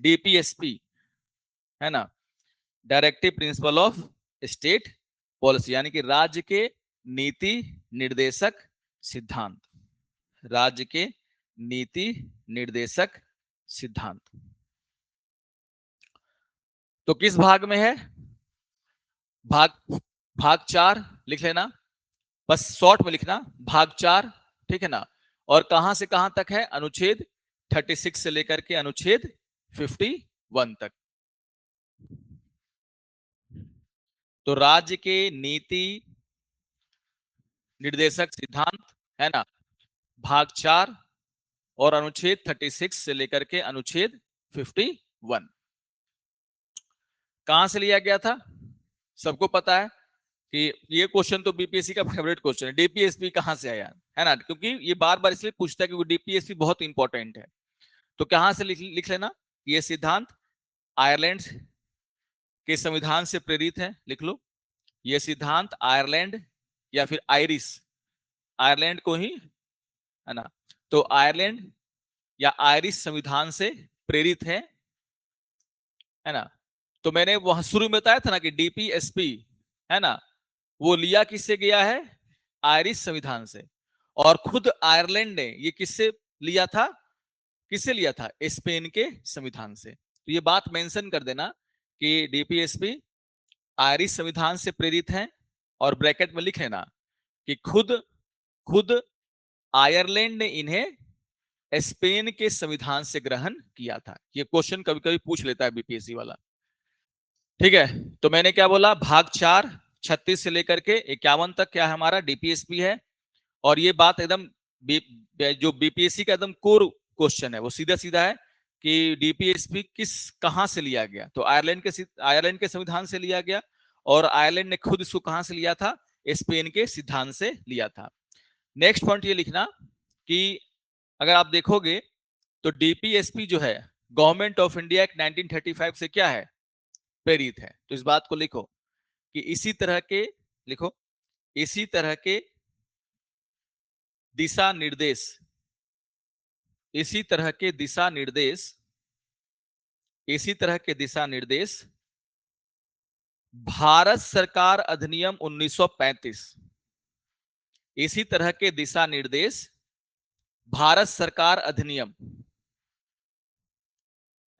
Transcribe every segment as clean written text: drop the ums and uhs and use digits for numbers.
DPSP, है ना, directive principle of state policy, यानी कि राज्य के नीति निर्देशक सिद्धांत, राज्य के नीति निर्देशक सिद्धांत। तो किस भाग में है? भाग 4 लिख लेना, बस शॉर्ट में लिखना, भाग 4, ठीक है ना। और कहां से कहां तक है? अनुच्छेद 36 से लेकर के अनुच्छेद 51 तक। तो राज्य के नीति निर्देशक सिद्धांत, है ना, भाग 4 और अनुच्छेद 36 से लेकर के अनुच्छेद 51 कहां से लिया गया था? सबको पता है कि ये क्वेश्चन तो बीपीएससी का फेवरेट क्वेश्चन है, डीपीएसपी कहां से आया, है ना, क्योंकि ये बार बार इसलिए पूछता है क्योंकि डीपीएसपी बहुत इंपॉर्टेंट है। तो कहां से लिख लेना, ये सिद्धांत आयरलैंड के संविधान से प्रेरित है, लिख लो। ये सिद्धांत आयरलैंड या फिर आयरिश, आयरलैंड को ही, है ना, तो आयरलैंड या आयरिश संविधान से प्रेरित है ना। तो मैंने वहां शुरू में बताया था ना कि डीपीएसपी, है ना, वो लिया किससे गया है? आयरिश संविधान से। और खुद आयरलैंड ने ये किससे लिया था? किससे लिया था? स्पेन के संविधान से। तो ये बात मेंशन कर देना कि डीपीएसपी आयरिश संविधान से प्रेरित है, और ब्रैकेट में लिख लेना कि खुद आयरलैंड ने इन्हें स्पेन के संविधान से ग्रहण किया था। ये क्वेश्चन कभी कभी पूछ लेता है बीपीएससी वाला, ठीक है। तो मैंने क्या बोला, भाग 4 36 से लेकर के 51 तक क्या है हमारा? डीपीएसपी है। और ये बात एकदम जो बीपीएससी का एकदम कोर क्वेश्चन है, वो सीधा सीधा है कि डीपीएसपी कहां से लिया गया? तो आयरलैंड के संविधान से लिया गया, और आयरलैंड ने खुद इसको कहां से लिया था? स्पेन के सिद्धांत से लिया था। नेक्स्ट पॉइंट ये लिखना कि अगर आप देखोगे तो डीपीएसपी जो है गवर्नमेंट ऑफ इंडिया एक्ट 1935 से क्या है? प्रेरित है। तो इस बात को लिखो कि इसी तरह के दिशा निर्देश, इसी तरह के दिशा निर्देश भारत सरकार अधिनियम 1935, इसी तरह के दिशा निर्देश भारत सरकार अधिनियम,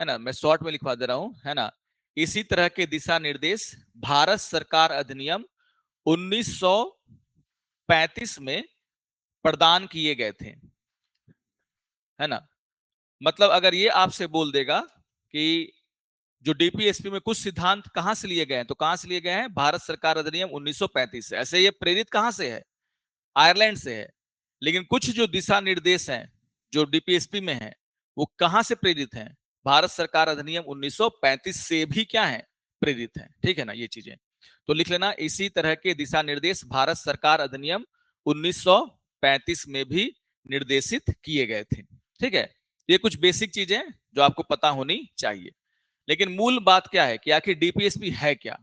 है ना, मैं शॉर्ट में लिखवा दे रहा हूं, है ना, इसी तरह के दिशा निर्देश भारत सरकार अधिनियम 1935 में प्रदान किए गए थे, है ना। मतलब अगर ये आपसे बोल देगा कि जो डीपीएसपी में कुछ सिद्धांत कहां से लिए गए हैं, तो कहां से लिए गए हैं? भारत सरकार अधिनियम 1935 से। ऐसे ये प्रेरित कहां से है? आयरलैंड से है। लेकिन कुछ जो दिशा निर्देश हैं जो डीपीएसपी में है, वो कहां से प्रेरित हैं? भारत सरकार अधिनियम 1935 से भी क्या है? प्रेरित है, ठीक है ना, ये चीजें तो लिख लेना। इसी तरह के दिशा निर्देश भारत सरकार अधिनियम 1935 में भी निर्देशित किए गए थे, ठीक है। ये कुछ बेसिक चीजें जो आपको पता होनी चाहिए। लेकिन मूल बात क्या है कि आखिर डीपीएसपी है क्या,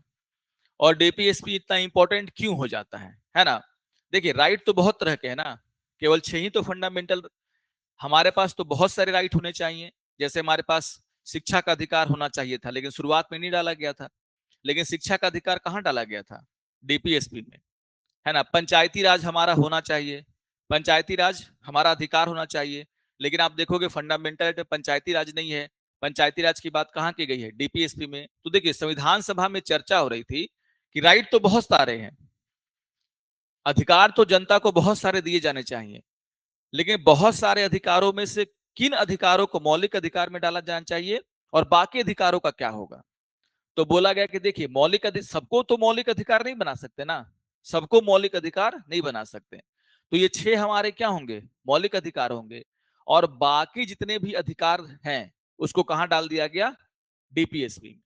और डीपीएसपी इतना इंपॉर्टेंट क्यों हो जाता है ना। देखिए, राइट तो बहुत तरह के है ना, केवल 6 ही तो फंडामेंटल। हमारे पास तो बहुत सारे राइट होने चाहिए। जैसे हमारे पास शिक्षा का अधिकार होना चाहिए था, लेकिन शुरुआत में नहीं डाला गया था। लेकिन शिक्षा का अधिकार कहां डाला गया था? डीपीएसपी में, है ना। पंचायती राज हमारा होना चाहिए, पंचायती राज हमारा अधिकार होना चाहिए। लेकिन आप देखोगे फंडामेंटल में पंचायती राज नहीं है। पंचायती राज की बात कहां की गई है? डीपीएसपी में। तो देखिए, संविधान सभा में चर्चा हो रही थी कि राइट तो बहुत सारे हैं, अधिकार तो जनता को बहुत सारे दिए जाने चाहिए, लेकिन बहुत सारे अधिकारों में से किन अधिकारों को मौलिक अधिकार में डाला जाना चाहिए, और बाकी अधिकारों का क्या होगा? तो बोला गया कि देखिए, सबको तो मौलिक अधिकार नहीं बना सकते ना, सबको मौलिक अधिकार नहीं बना सकते। तो ये 6 हमारे क्या होंगे? मौलिक अधिकार होंगे। और बाकी जितने भी अधिकार हैं उसको कहां डाल दिया गया? डीपीएसपी में।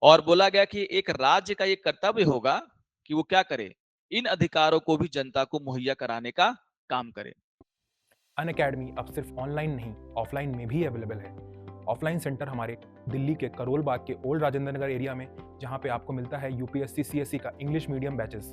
और बोला गया कि एक राज्य का ये कर्तव्य होगा कि वो क्या करे? इन अधिकारों को भी जनता को मुहैया कराने का काम करे। अनअकैडमी अब सिर्फ ऑनलाइन नहीं, ऑफलाइन में भी अवेलेबल है। ऑफलाइन सेंटर हमारे दिल्ली के करोल बाग के ओल्ड राजेंद्र नगर एरिया में, जहां पे आपको मिलता है यूपीएससी सीएससी का इंग्लिश मीडियम बैचेस।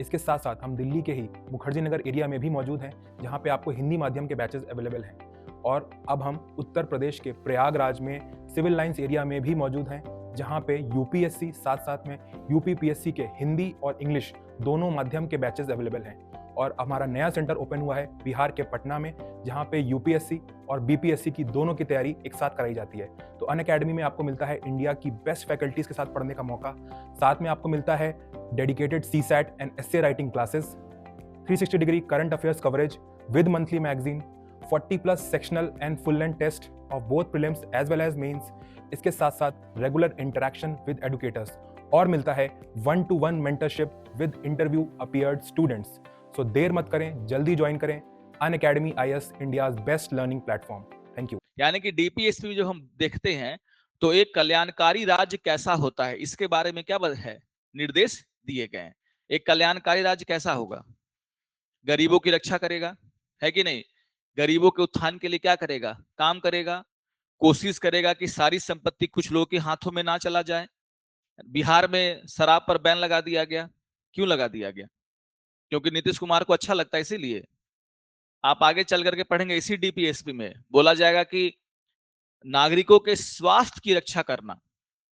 इसके साथ साथ हम दिल्ली के ही मुखर्जी नगर एरिया में भी मौजूद हैं, जहां पे आपको हिंदी माध्यम के बैचेस अवेलेबल हैं। और अब हम उत्तर प्रदेश के प्रयागराज में सिविल लाइंस एरिया में भी मौजूद हैं, जहां पे यूपीएससी साथ साथ में यूपीपीएससी के हिंदी और इंग्लिश दोनों माध्यम के बैचेस अवेलेबल हैं। और हमारा नया सेंटर ओपन हुआ है बिहार के पटना में, जहां पे यूपीएससी और बीपीएससी की दोनों की तैयारी एक साथ कराई जाती है। तो अनअकैडमी में आपको मिलता है इंडिया की बेस्ट फैकल्टीज के साथ पढ़ने का मौका, साथ में आपको मिलता है dedicated CSAT and essay writing classes, 360 degree current affairs coverage with monthly magazine, 40+ sectional and full length test of both prelims as well as mains. इसके साथ साथ रेगुलर इंटरेक्शन विद एडुकेटर्स, और मिलता है 1-to-1 mentorship with interview appeared students. So देर मत करें, जल्दी ज्वाइन करें Unacademy IAS, India's best learning platform. Thank you. यानी कि डीपीएसपी जो हम देखते हैं, तो एक कल्याणकारी राज्य कैसा होता है, इसके बारे में क्या है, निर्देश दिए गए हैं। एक कल्याणकारी राज्य कैसा होगा, गरीबों की रक्षा करेगा, है कि नहीं, गरीबों के उत्थान के लिए क्या करेगा, काम करेगा, कोशिश करेगा कि सारी संपत्ति कुछ लोगों के हाथों में ना चला जाए। बिहार में शराब पर बैन लगा दिया गया, क्यों लगा दिया गया, क्योंकि नीतीश कुमार को अच्छा लगता है, इसीलिए। आप आगे चल करके पढ़ेंगे, इसी डीपीएसपी में बोला जाएगा कि नागरिकों के स्वास्थ्य की रक्षा करना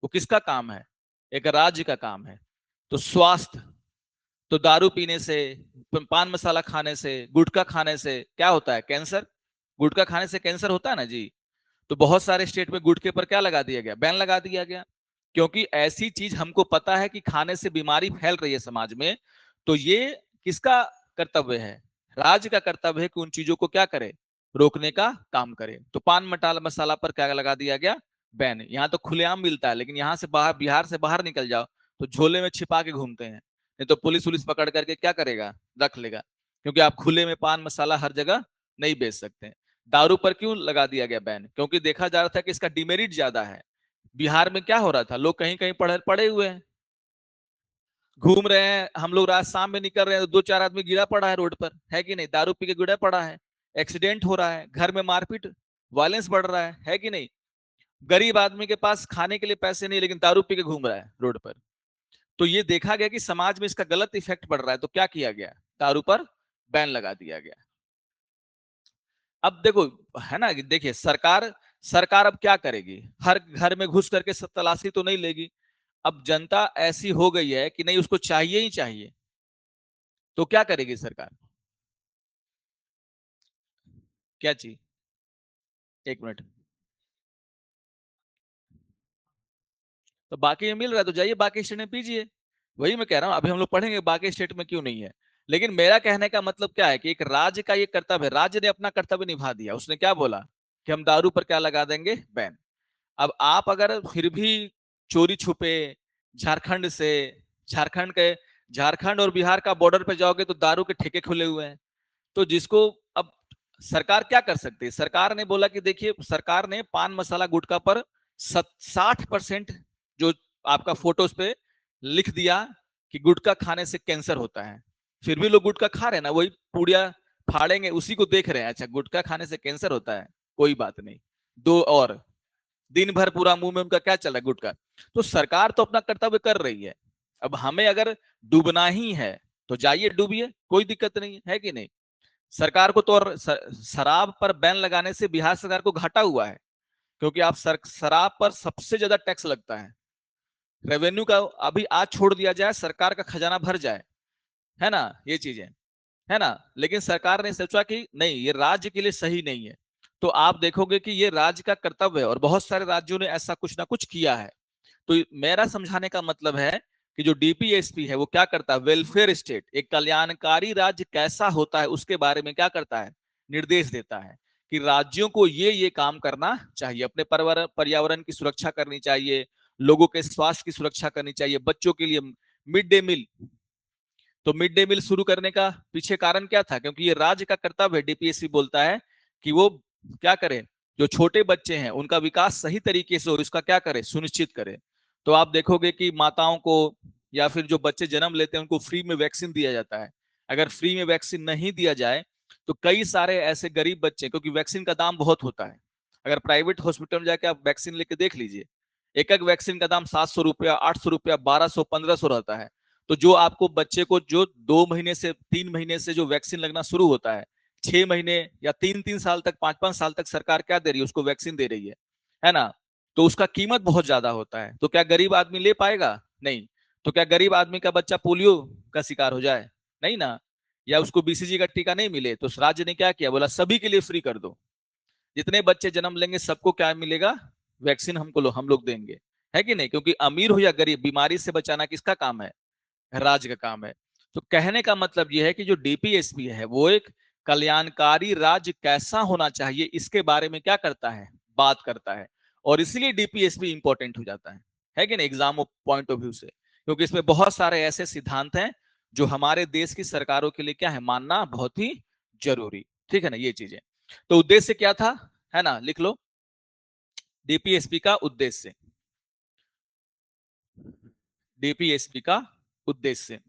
वो किसका काम है, एक राज्य का काम है। तो स्वास्थ्य, तो दारू पीने से, पान मसाला खाने से, गुटखा खाने से क्या होता है, कैंसर। गुटखा खाने से कैंसर होता है ना जी। तो बहुत सारे स्टेट में गुटखे पर क्या लगा दिया गया, बैन लगा दिया गया, क्योंकि ऐसी चीज हमको पता है कि खाने से बीमारी फैल रही है समाज में। तो ये किसका कर्तव्य है, राज्य का कर्तव्य है कि उन चीजों को क्या करे, रोकने का काम करे। तो पान मसाला पर क्या लगा दिया गया, बैन। यहाँ तो खुलेआम मिलता है, लेकिन यहाँ से बाहर, बिहार से बाहर निकल जाओ तो झोले में छिपा के घूमते हैं, नहीं तो पुलिस उलिस पकड़ करके क्या करेगा, रख लेगा, क्योंकि आप खुले में पान मसाला हर जगह नहीं बेच सकते। दारू पर क्यों लगा दिया गया बैन, क्योंकि देखा जा रहा था कि इसका डिमेरिट ज्यादा है। बिहार में क्या हो रहा था, लोग कहीं कहीं पड़े हुए हैं, घूम रहे हैं, हम लोग रात शाम में निकल रहे हैं, 2-4 आदमी गिरा पड़ा है रोड पर, है कि नहीं, दारू पी के गिरा पड़ा है, एक्सीडेंट हो रहा है, घर में मारपीट वायलेंस बढ़ रहा है कि नहीं। गरीब आदमी के पास खाने के लिए पैसे नहीं, लेकिन दारू पी के घूम रहा है रोड पर। तो ये देखा गया कि समाज में इसका गलत इफेक्ट पड़ रहा है, तो क्या किया गया, दारू पर बैन लगा दिया गया। अब देखो, है ना, देखिए सरकार सरकार अब क्या करेगी, हर घर में घुस करके सब तलाशी तो नहीं लेगी। अब जनता ऐसी हो गई है कि नहीं, उसको चाहिए ही चाहिए, तो क्या करेगी सरकार, क्या चीज, एक मिनट। तो बाकी में मिल रहा है तो जाइए बाकी स्टेट में पीजिए, वही मैं कह रहा हूं, अभी हम लोग पढ़ेंगे बाकी स्टेट में क्यों नहीं है। लेकिन मेरा कहने का मतलब क्या है कि एक राज्य का ये कर्तव्य है, राज्य ने अपना कर्तव्य निभा दिया, उसने क्या बोला कि हम दारू पर क्या लगा देंगे, बैन। अब आप अगर फिर भी चोरी छुपे झारखंड से, झारखंड के, झारखंड और बिहार का बॉर्डर पे जाओगे तो दारू के ठेके खुले हुए हैं। तो जिसको, अब सरकार क्या कर सकती है, सरकार ने बोला कि देखिए, सरकार ने पान मसाला गुटखा पर 60% जो आपका फोटोज पे लिख दिया कि गुटखा खाने से कैंसर होता है। फिर भी लोग गुटखा खा रहे हैं ना, वही पूड़िया फाड़ेंगे, उसी को देख रहे हैं, अच्छा गुटखा खाने से कैंसर होता है, कोई बात नहीं। दो और दिन भर पूरा मुंह में उनका क्या चल रहा है, गुटखा। तो सरकार तो अपना कर्तव्य कर रही है। अब हमें अगर डूबना ही है तो जाइए डूबिए, कोई दिक्कत नहीं है कि नहीं। सरकार को तो शराब पर बैन लगाने से बिहार सरकार को घाटा हुआ है, क्योंकि आप शराब पर सबसे ज्यादा टैक्स लगता है। रेवेन्यू का अभी आज छोड़ दिया जाए, सरकार का खजाना भर जाए, है ना, ये चीजें, है ना। लेकिन सरकार ने सोचा कि नहीं, ये राज्य के लिए सही नहीं है। तो आप देखोगे कि ये राज्य का कर्तव्य है, और बहुत सारे राज्यों ने ऐसा कुछ ना कुछ किया है। तो मेरा समझाने का मतलब है कि जो डीपीएसपी है वो क्या करता है, वेलफेयर स्टेट, एक कल्याणकारी राज्य कैसा होता है उसके बारे में क्या करता है, निर्देश देता है कि राज्यों को ये काम करना चाहिए, अपने पर्यावरण की सुरक्षा करनी चाहिए, लोगों के स्वास्थ्य की सुरक्षा करनी चाहिए, बच्चों के लिए मिड डे मील। तो मिड डे मील शुरू करने का पीछे कारण क्या था, क्योंकि ये राज्य का कर्तव्य है, डीपीएससी बोलता है कि वो क्या करे, जो छोटे बच्चे हैं उनका विकास सही तरीके से हो, इसका क्या करे, सुनिश्चित करे। तो आप देखोगे कि माताओं को या फिर जो बच्चे जन्म लेते हैं उनको फ्री में वैक्सीन दिया जाता है। अगर फ्री में वैक्सीन नहीं दिया जाए तो कई सारे ऐसे गरीब बच्चे, क्योंकि वैक्सीन का दाम बहुत होता है, अगर प्राइवेट हॉस्पिटल में जाके आप वैक्सीन लेके देख लीजिए, एक एक वैक्सीन का दाम 700 रुपया, 800 रुपया, 1200, 1500 रहता है। तो जो आपको बच्चे को जो 2 महीने से 3 महीने से जो वैक्सीन लगना शुरू होता है, 6 महीने या 3-3 साल तक, 5-5 साल तक सरकार क्या दे रही है, उसको वैक्सीन दे रही है ना। तो उसका कीमत बहुत ज्यादा होता है। तो क्या गरीब आदमी ले पाएगा? नहीं। तो क्या गरीब आदमी का बच्चा पोलियो का शिकार हो जाए? नहीं ना। या उसको बीसीजी का टीका नहीं मिले, तो राज्य ने क्या किया, बोला सभी के लिए फ्री कर दो, जितने बच्चे जन्म लेंगे सबको क्या मिलेगा, वैक्सीन हम लोग देंगे। है कि नहीं? क्योंकि अमीर हो या गरीब, बीमारी से बचाना किसका काम है? राज्य का काम है। तो कहने का मतलब यह है कि जो डीपीएसपी है वो एक कल्याणकारी राज्य कैसा होना चाहिए इसके बारे में क्या करता है, बात करता है। और इसलिए डीपीएसपी इंपॉर्टेंट हो जाता है कि नहीं, एग्जाम पॉइंट ऑफ व्यू से, क्योंकि इसमें बहुत सारे ऐसे सिद्धांत हैं जो हमारे देश की सरकारों के लिए क्या है, मानना बहुत ही जरूरी। ठीक है ना, ये चीजें। तो उद्देश्य क्या था, है ना, लिख लो डीपीएसपी का उद्देश्य। डीपीएसपी का उद्देश्य,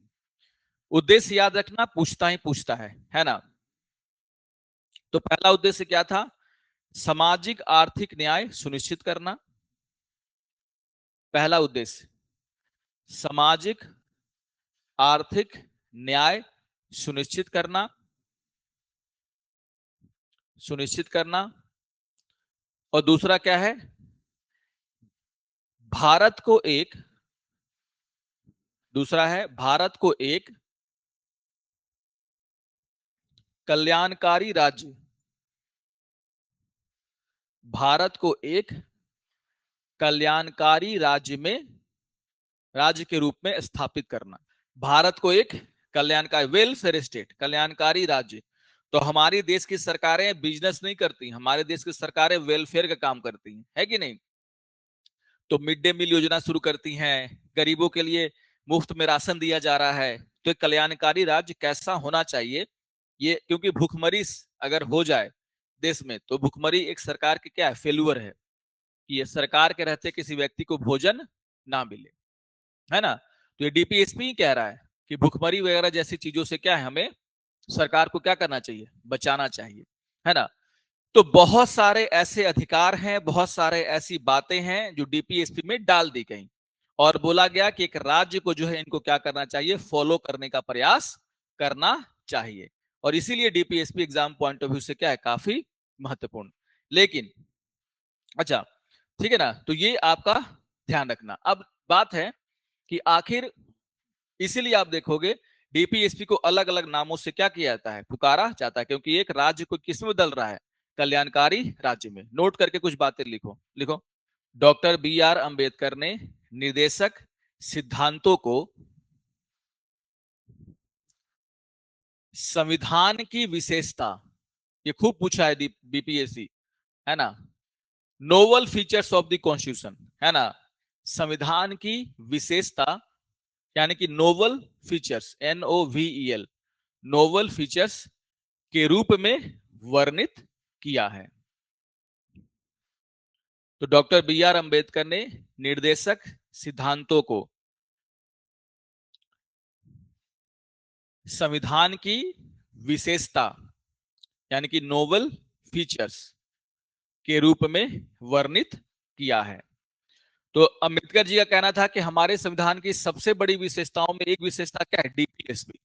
उद्देश्य याद रखना, पूछता ही पूछता है ना। तो पहला उद्देश्य क्या था, सामाजिक आर्थिक न्याय सुनिश्चित करना। पहला उद्देश्य सामाजिक आर्थिक न्याय सुनिश्चित करना, सुनिश्चित करना। और दूसरा क्या है, भारत को एक, दूसरा है भारत को एक कल्याणकारी राज्य, भारत को एक कल्याणकारी राज्य के रूप में स्थापित करना। भारत को एक कल्याणकारी, वेलफेयर स्टेट, कल्याणकारी राज्य। तो हमारी देश की सरकारें बिजनेस नहीं करती, हमारे देश की सरकारें वेलफेयर का काम करती हैं, है कि नहीं। तो मिड डे मील योजना शुरू करती हैं, गरीबों के लिए मुफ्त में राशन दिया जा रहा है। तो एक कल्याणकारी राज्य कैसा होना चाहिए ये, क्योंकि भूखमरी अगर हो जाए देश में तो भूखमरी एक सरकार की क्या है, फेल्यूर है, कि ये सरकार के रहते किसी व्यक्ति को भोजन ना मिले, है ना। तो ये डीपीएसपी कह रहा है कि भूखमरी वगैरह जैसी चीजों से क्या है, हमें सरकार को क्या करना चाहिए, बचाना चाहिए, है ना। तो बहुत सारे ऐसे अधिकार हैं, बहुत सारे ऐसी बातें हैं जो डीपीएसपी में डाल दी गई, और बोला गया कि एक राज्य को जो है इनको क्या करना चाहिए, फॉलो करने का प्रयास करना चाहिए। और इसीलिए DPSP exam point of view से क्या है, काफी महत्वपूर्ण। लेकिन अच्छा, ठीक है ना, तो ये आपका ध्यान रखना। अब बात है कि आखिर, इसीलिए आप देखोगे डीपीएसपी को अलग अलग नामों से क्या किया जाता है, पुकारा जाता है, क्योंकि एक राज्य को किसमें बदल रहा है, कल्याणकारी राज्य में। नोट करके कुछ बातें लिखो, लिखो। डॉक्टर बी आर अंबेडकर ने निर्देशक सिद्धांतों को संविधान की विशेषता, ये खूब पूछा है बीपीएससी, है ना, novel features of the constitution, है ना, संविधान की विशेषता यानी कि novel features, NOVEL, novel features के रूप में वर्णित किया है। तो डॉक्टर बी आर अंबेडकर ने निर्देशक सिद्धांतों को संविधान की विशेषता यानी कि नोवल फीचर्स के रूप में वर्णित किया है। तो अंबेडकर जी का कहना था कि हमारे संविधान की सबसे बड़ी विशेषताओं में एक विशेषता क्या है, डीपीएसपी।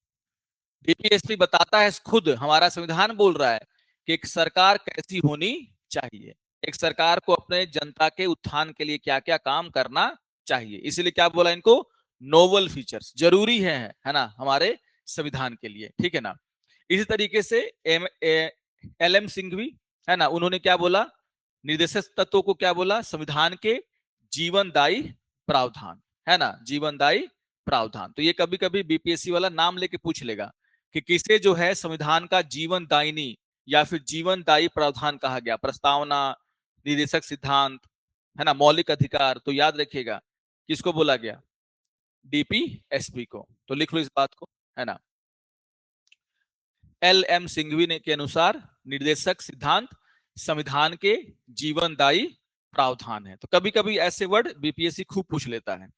डीपीएसपी बताता है, खुद हमारा संविधान बोल रहा है कि एक सरकार कैसी होनी चाहिए, एक सरकार को अपने जनता के उत्थान के लिए क्या क्या काम करना चाहिए। इसलिए क्या बोला इनको, नोवल फीचर्स जरूरी है ना, हमारे संविधान के लिए, ठीक है ना। इसी तरीके से LM सिंघवी, है ना, उन्होंने क्या बोला, निर्देशक तत्वों को क्या बोला, संविधान के जीवनदायी प्रावधान, है ना, जीवनदायी प्रावधान। तो ये कभी कभी बीपीएससी वाला नाम लेके पूछ लेगा कि किसे जो है संविधान का जीवन दायिनी या फिर जीवनदायी प्रावधान कहा गया, प्रस्तावना, निर्देशक सिद्धांत, है ना, मौलिक अधिकार। तो याद रखिएगा किसको बोला गया, डीपीएसपी को। तो लिख लो इस बात को, है ना। LM सिंघवी ने के अनुसार निर्देशक सिद्धांत संविधान के जीवनदायी प्रावधान है। तो कभी कभी ऐसे वर्ड बीपीएससी खूब पूछ लेता है।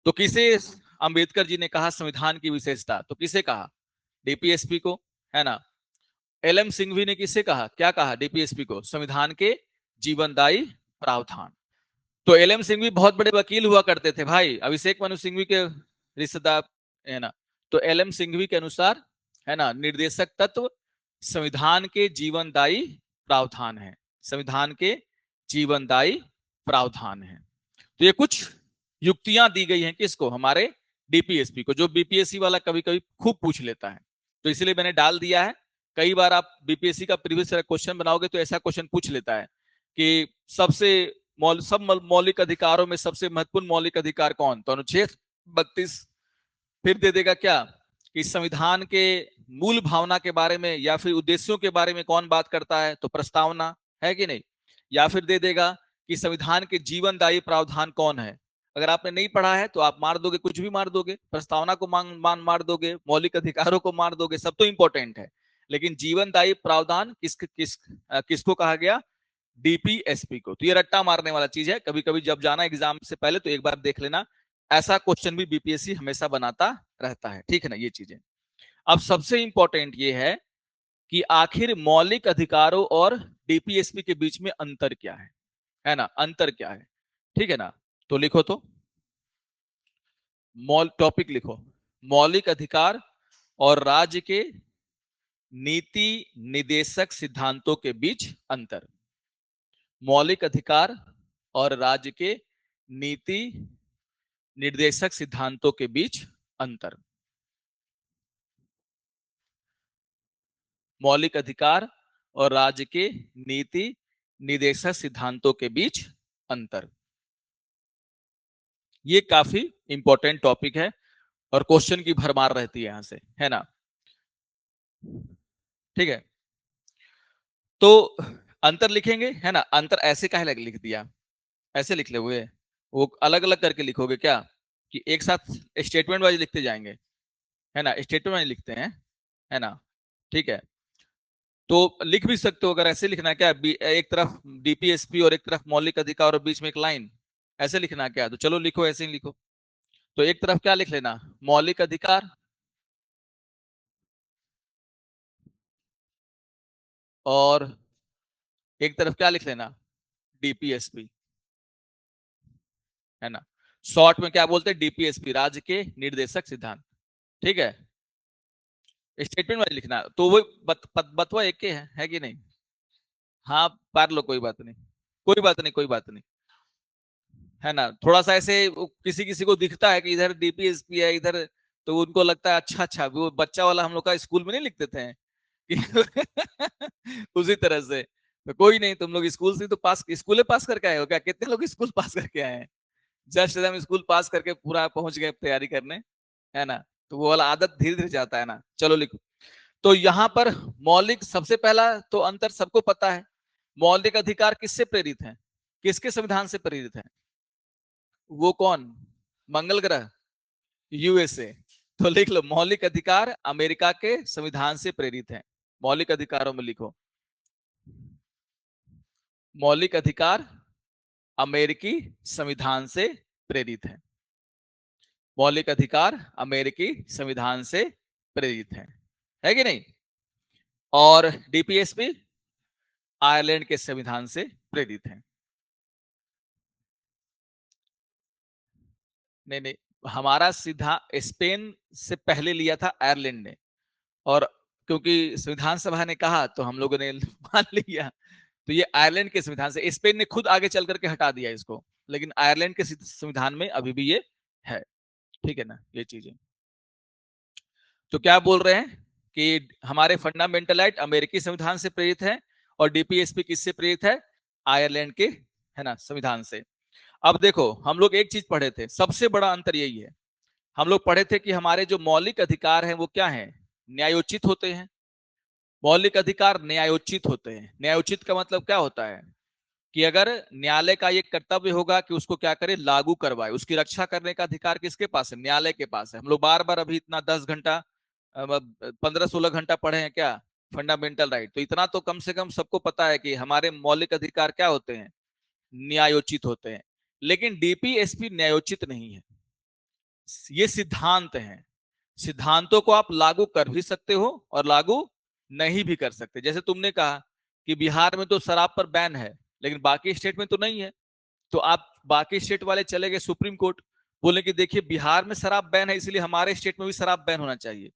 तो किसे अंबेडकर जी ने कहा संविधान की विशेषता, तो किसे कहा, डीपीएसपी को, है ना। LM सिंघवी ने किसे कहा, क्या कहा, डीपीएसपी को, संविधान के जीवनदायी प्रावधान। तो LM सिंघवी बहुत बड़े वकील हुआ करते थे भाई, अभिषेक मनु सिंघवी के रिश्तेदार, है ना। तो LM सिंघवी के अनुसार, है ना, निर्देशक तत्व संविधान के जीवनदायी प्रावधान है, संविधान के जीवनदायी प्रावधान है। तो ये कुछ युक्तियां दी गई हैं किसको, हमारे डीपीएसपी को, जो बीपीएससी वाला कभी कभी खूब पूछ लेता है, तो इसलिए मैंने डाल दिया है। कई बार आप बीपीएससी का प्रीवियस क्वेश्चन बनाओगे तो ऐसा क्वेश्चन पूछ लेता है कि सब मौलिक अधिकारों में सबसे महत्वपूर्ण मौलिक अधिकार कौन, तो अनुच्छेद 32। फिर दे देगा क्या कि संविधान के मूल भावना के बारे में या फिर उद्देश्यों के बारे में कौन बात करता है, तो प्रस्तावना, है कि नहीं। या फिर दे देगा कि संविधान के जीवनदायी प्रावधान कौन है। अगर आपने नहीं पढ़ा है तो आप मार दोगे, कुछ भी मार दोगे, प्रस्तावना को मार दोगे, मौलिक अधिकारों को मार दोगे, सब तो इंपॉर्टेंट है। लेकिन जीवनदायी प्रावधान किसको कहा गया, डीपीएसपी को। तो ये रट्टा मारने वाला चीज है, कभी कभी जब जाना एग्जाम से पहले तो एक बार देख लेना। ऐसा क्वेश्चन भी बीपीएससी हमेशा बनाता रहता है, ठीक है ना, ये चीजें। अब सबसे इंपॉर्टेंट ये है कि आखिर मौलिक अधिकारों और डीपीएसपी के बीच में अंतर क्या है ना, अंतर क्या है, ठीक है ना। तो लिखो, तो टॉपिक लिखो, मौलिक अधिकार और राज्य के नीति निदेशक सिद्धांतों के बीच अंतर। मौलिक अधिकार और राज्य के नीति निर्देशक सिद्धांतों के बीच अंतर। मौलिक अधिकार और राज्य के नीति निदेशक सिद्धांतों के बीच अंतर। ये काफी इंपॉर्टेंट टॉपिक है और क्वेश्चन की भरमार रहती है यहां से, है ना, ठीक है। तो अंतर लिखेंगे, है ना। अंतर ऐसे काहे लिख दिया, ऐसे लिख ले हुए, वो अलग अलग करके लिखोगे क्या, कि एक साथ स्टेटमेंट वाइज लिखते जाएंगे, है ना, स्टेटमेंट वाइज लिखते हैं, है ना, ठीक है। तो लिख भी सकते हो, अगर ऐसे लिखना है क्या, एक तरफ डीपीएसपी और एक तरफ मौलिक अधिकार और बीच में एक लाइन, ऐसे लिखना है क्या, तो चलो लिखो, ऐसे ही लिखो। तो एक तरफ क्या लिख लेना, मौलिक अधिकार, और एक तरफ क्या लिख लेना, डीपीएसपी, है ना। शॉर्ट में क्या बोलते हैं, डीपीएसपी, राज्य के निर्देशक सिद्धांत, ठीक है। स्टेटमेंट वाइज लिखना, तो वो बतवा एक के है कि नहीं। हाँ पार लो, कोई बात नहीं, कोई बात नहीं, कोई बात नहीं, है ना। थोड़ा सा ऐसे किसी किसी को दिखता है कि इधर डीपीएसपी है इधर, तो उनको लगता है अच्छा अच्छा, वो बच्चा वाला हम लोग का स्कूल में नहीं लिखते थे उसी तरह से। तो कोई नहीं, तुम लोग स्कूल से तो स्कूल पास करके आए हो क्या, कितने लोग स्कूल पास करके आए हैं, जस्ट हम स्कूल पास करके पूरा पहुंच गए तैयारी करने, है ना। तो वो वाला आदत धीरे धीरे जाता है ना। चलो लिखो, तो यहां पर मौलिक, सबसे पहला तो अंतर सबको पता है, मौलिक अधिकार किससे प्रेरित है, किसके संविधान से प्रेरित है, वो कौन, मंगल ग्रह, यूएसए। तो लिख लो, मौलिक अधिकार अमेरिका के संविधान से प्रेरित है। मौलिक अधिकारों में लिखो, मौलिक अधिकार अमेरिकी संविधान से प्रेरित है। मौलिक अधिकार अमेरिकी संविधान से प्रेरित है कि नहीं। और डीपीएसपी आयरलैंड के संविधान से प्रेरित है। नहीं नहीं, हमारा सीधा स्पेन से पहले लिया था आयरलैंड ने, और क्योंकि संविधान सभा ने कहा तो हम लोगों ने मान लिया। तो ये आयरलैंड के संविधान से, स्पेन ने खुद आगे चल करके हटा दिया इसको, लेकिन आयरलैंड के संविधान में अभी भी ये है, ठीक है ना, ये चीजें। तो क्या बोल रहे हैं कि हमारे फंडामेंटल राइट अमेरिकी संविधान से प्रेरित है, और डीपीएसपी किससे प्रेरित है, आयरलैंड के, है ना, संविधान से। अब देखो, हम लोग एक चीज पढ़े थे, सबसे बड़ा अंतर यही है, हम लोग पढ़े थे कि हमारे जो मौलिक अधिकार हैं वो क्या है, न्यायोचित होते हैं। मौलिक अधिकार न्यायोचित होते हैं। न्यायोचित का मतलब क्या होता है कि अगर न्यायालय का ये कर्तव्य होगा कि उसको क्या करे, लागू करवाए, उसकी रक्षा करने का अधिकार किसके पास है, न्यायालय के पास है। हम लोग बार बार अभी इतना 10 घंटा 15-16 घंटा पढ़े हैं क्या, फंडामेंटल राइट, तो इतना तो कम से कम सबको पता है कि हमारे मौलिक अधिकार क्या होते हैं, न्यायोचित होते हैं। लेकिन डीपीएसपी न्यायोचित नहीं है, ये सिद्धांत है। सिद्धांतों को आप लागू कर भी सकते हो और लागू नहीं भी कर सकते। जैसे तुमने कहा कि बिहार में तो शराब पर बैन है, लेकिन बाकी स्टेट में तो नहीं है, तो आप बाकी स्टेट वाले चले गए सुप्रीम कोर्ट, बोले कि देखिए बिहार में शराब बैन है, इसलिए हमारे स्टेट में भी शराब बैन होना चाहिए।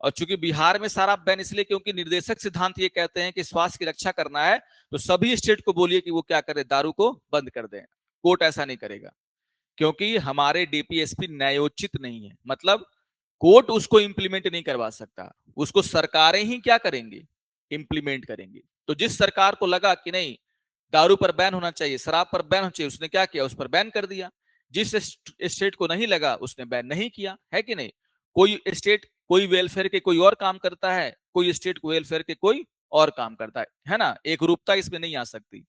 और चूंकि बिहार में शराब बैन इसलिए क्योंकि निर्देशक सिद्धांत ये कहते हैं कि स्वास्थ्य की रक्षा करना है, तो सभी स्टेट को बोलिए कि वो क्या करे, दारू को बंद कर दें। कोर्ट ऐसा नहीं करेगा, क्योंकि हमारे डीपीएसपी न्यायोचित नहीं है। मतलब कोर्ट उसको इंप्लीमेंट नहीं करवा सकता, उसको सरकारें ही क्या करेंगी, इंप्लीमेंट करेंगी। तो जिस सरकार को लगा कि नहीं दारू पर बैन होना चाहिए, शराब पर बैन होना चाहिए, उसने क्या किया, उस पर बैन कर दिया। जिस स्टेट को नहीं लगा उसने बैन नहीं किया, है कि नहीं। कोई स्टेट कोई वेलफेयर के कोई और काम करता है, कोई स्टेट वेलफेयर के कोई और काम करता है ना, एक रूपता इसमें नहीं आ सकती।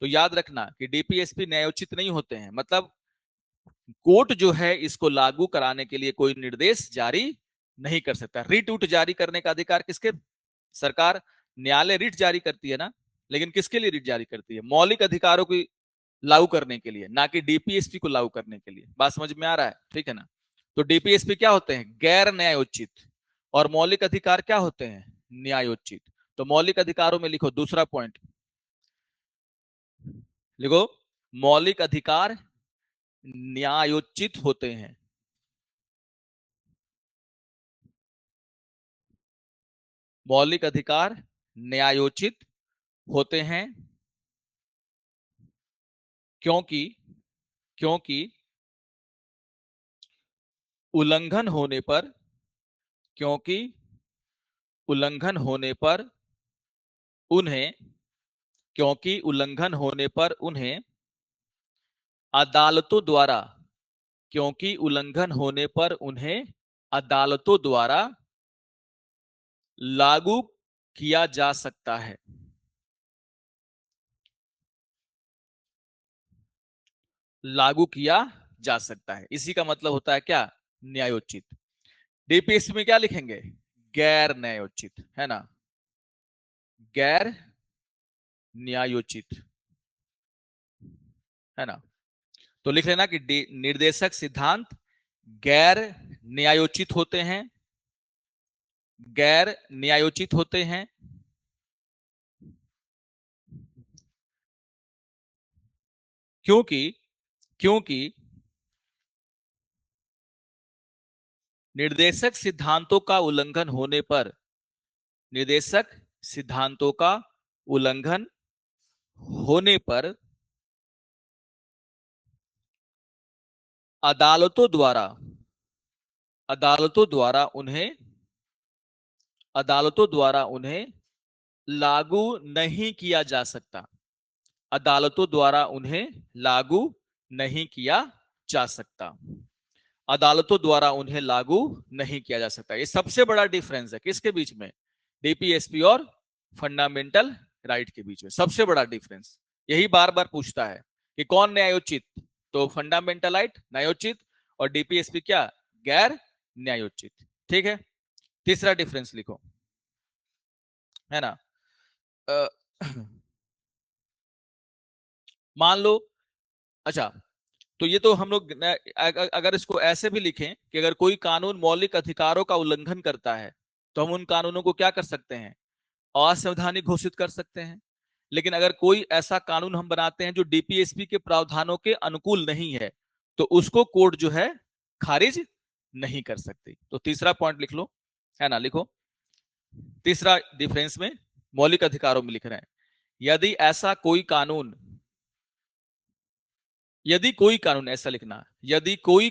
तो याद रखना कि डीपीएसपी न्यायोचित नहीं होते हैं। मतलब कोर्ट जो है इसको लागू कराने के लिए कोई निर्देश जारी नहीं कर सकता। रिट उट जारी करने का अधिकार किसके, सरकार, न्यायालय रिट जारी करती है ना, लेकिन किसके लिए रिट जारी करती है, मौलिक अधिकारों को लागू करने के लिए, ना कि डीपीएसपी को लागू करने के लिए। बात समझ में आ रहा है, ठीक है ना। तो डीपीएसपी क्या होते हैं, गैर न्यायोचित, और मौलिक अधिकार क्या होते हैं, न्यायोचित। तो मौलिक अधिकारों में लिखो दूसरा पॉइंट, लिखो मौलिक अधिकार न्यायोचित होते हैं। मौलिक अधिकार न्यायोचित होते हैं, क्योंकि क्योंकि उल्लंघन होने पर क्योंकि उल्लंघन होने पर उन्हें क्योंकि उल्लंघन होने पर उन्हें अदालतों द्वारा क्योंकि उल्लंघन होने पर उन्हें अदालतों द्वारा लागू किया जा सकता है। लागू किया जा सकता है, इसी का मतलब होता है क्या, न्यायोचित। डीपीएसपी में क्या लिखेंगे, गैर न्यायोचित, है ना, गैर न्यायोचित, है ना। तो लिख लेना कि निर्देशक सिद्धांत गैर न्यायोचित होते हैं, गैर न्यायोचित होते हैं, क्योंकि क्योंकि निर्देशक सिद्धांतों का उल्लंघन होने पर निर्देशक सिद्धांतों का उल्लंघन होने पर अदालतों द्वारा अदालतों द्वारा उन्हें अदालतों द्वारा उन्हें लागू नहीं किया जा सकता। अदालतों द्वारा उन्हें लागू नहीं किया जा सकता। अदालतों द्वारा उन्हें लागू नहीं किया जा सकता। ये सबसे बड़ा डिफरेंस है किसके बीच में, डीपीएसपी और फंडामेंटल राइट के बीच में, सबसे बड़ा डिफरेंस। यही बार बार पूछता है कि कौन न्यायोचित, तो फंडामेंटल राइट न्यायोचित और डीपीएसपी क्या, गैर न्यायोचित। ठीक है, तीसरा डिफरेंस लिखो, है ना। मान लो, अच्छा, तो ये तो हम लोग अगर इसको ऐसे भी लिखें कि अगर कोई कानून मौलिक अधिकारों का उल्लंघन करता है तो हम उन कानूनों को क्या कर सकते हैं, असंवैधानिक घोषित कर सकते हैं। लेकिन अगर कोई ऐसा कानून हम बनाते हैं जो डीपीएसपी के प्रावधानों के अनुकूल नहीं है तो उसको कोर्ट जो है खारिज नहीं कर सकती। तो तीसरा पॉइंट लिख लो, है ना, लिखो तीसरा डिफरेंस में मौलिक अधिकारों में लिख रहे हैं, यदि ऐसा कोई कानून यदि कोई कानून ऐसा लिखना, यदि कोई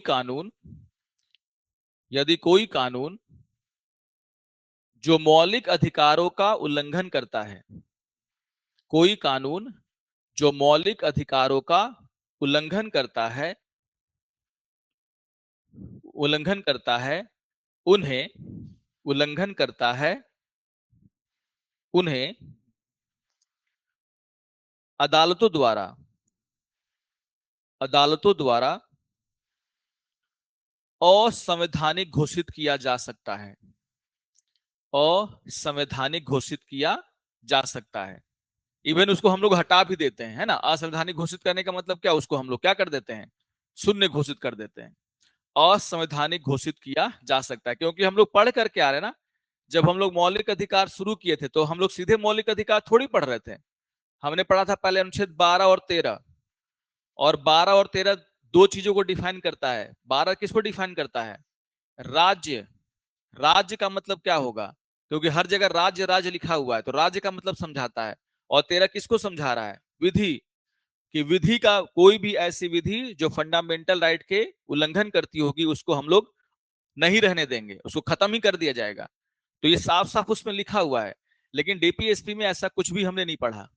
कानून जो मौलिक अधिकारों का उल्लंघन करता है, कोई कानून जो मौलिक अधिकारों का उल्लंघन करता है उल्लंघन करता है उन्हें उल्लंघन करता है उन्हें अदालतों द्वारा अदालतों द्वारा असंवैधानिक घोषित किया जा सकता है, असंवैधानिक घोषित किया जा सकता है। इवन उसको हम लोग हटा भी देते हैं, है ना। असंवैधानिक घोषित करने का मतलब क्या, उसको हम लोग क्या कर देते हैं, शून्य घोषित कर देते हैं। असंवैधानिक घोषित किया जा सकता है, क्योंकि हम लोग पढ़ करके आ रहे हैं ना। जब हम लोग मौलिक अधिकार शुरू किए थे तो हम लोग सीधे मौलिक अधिकार थोड़ी पढ़ रहे थे। हमने पढ़ा था पहले अनुच्छेद 12 और 13, और 12 और 13 दो चीजों को डिफाइन करता है। 12 किसको डिफाइन करता है, राज्य। राज्य का मतलब क्या होगा, क्योंकि हर जगह राज्य राज्य लिखा हुआ है तो राज्य का मतलब समझाता है। और 13 किसको समझा रहा है, विधि। कि विधि का कोई भी ऐसी विधि जो फंडामेंटल राइट के उल्लंघन करती होगी उसको हम लोग नहीं रहने देंगे, उसको खत्म ही कर दिया जाएगा। तो ये साफ साफ उसमें लिखा हुआ है। लेकिन डीपीएसपी में ऐसा कुछ भी हमने नहीं पढ़ा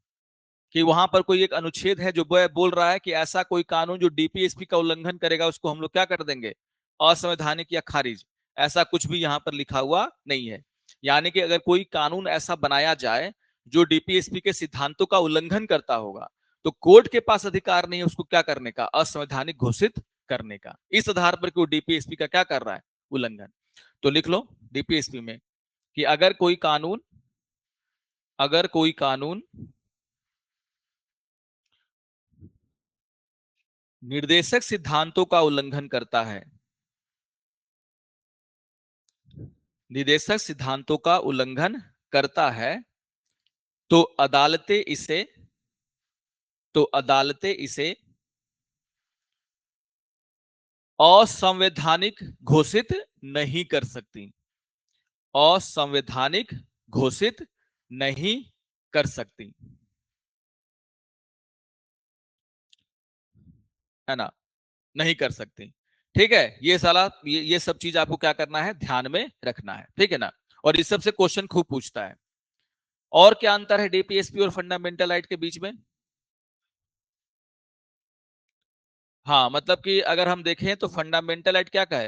कि वहां पर कोई एक अनुच्छेद है जो बोल रहा है कि ऐसा कोई कानून जो डीपीएसपी का उल्लंघन करेगा उसको हम लोग क्या कर देंगे, असंवैधानिक या खारिज। ऐसा कुछ भी यहां पर लिखा हुआ नहीं है। यानी कि अगर कोई कानून ऐसा बनाया जाए जो डीपीएसपी के सिद्धांतों का उल्लंघन करता होगा तो कोर्ट के पास अधिकार नहीं है उसको क्या करने का, असंवैधानिक घोषित करने का, इस आधार पर कि वो डीपीएसपी का क्या कर रहा है, उल्लंघन। तो लिख लो डीपीएसपी में कि अगर कोई कानून निर्देशक सिद्धांतों का उल्लंघन करता है, निर्देशक सिद्धांतों का उल्लंघन करता है, तो अदालतें इसे असंवैधानिक घोषित नहीं कर सकती, असंवैधानिक घोषित नहीं कर सकती, है ना, नहीं कर सकती। ठीक है, ये सब चीज आपको क्या करना है, ध्यान में रखना है, ठीक है ना। और इस सब से क्वेश्चन खूब पूछता है। और क्या अंतर है डीपीएसपी और फंडामेंटल राइट के बीच में? हाँ, मतलब कि अगर हम देखें तो फंडामेंटल राइट क्या कहे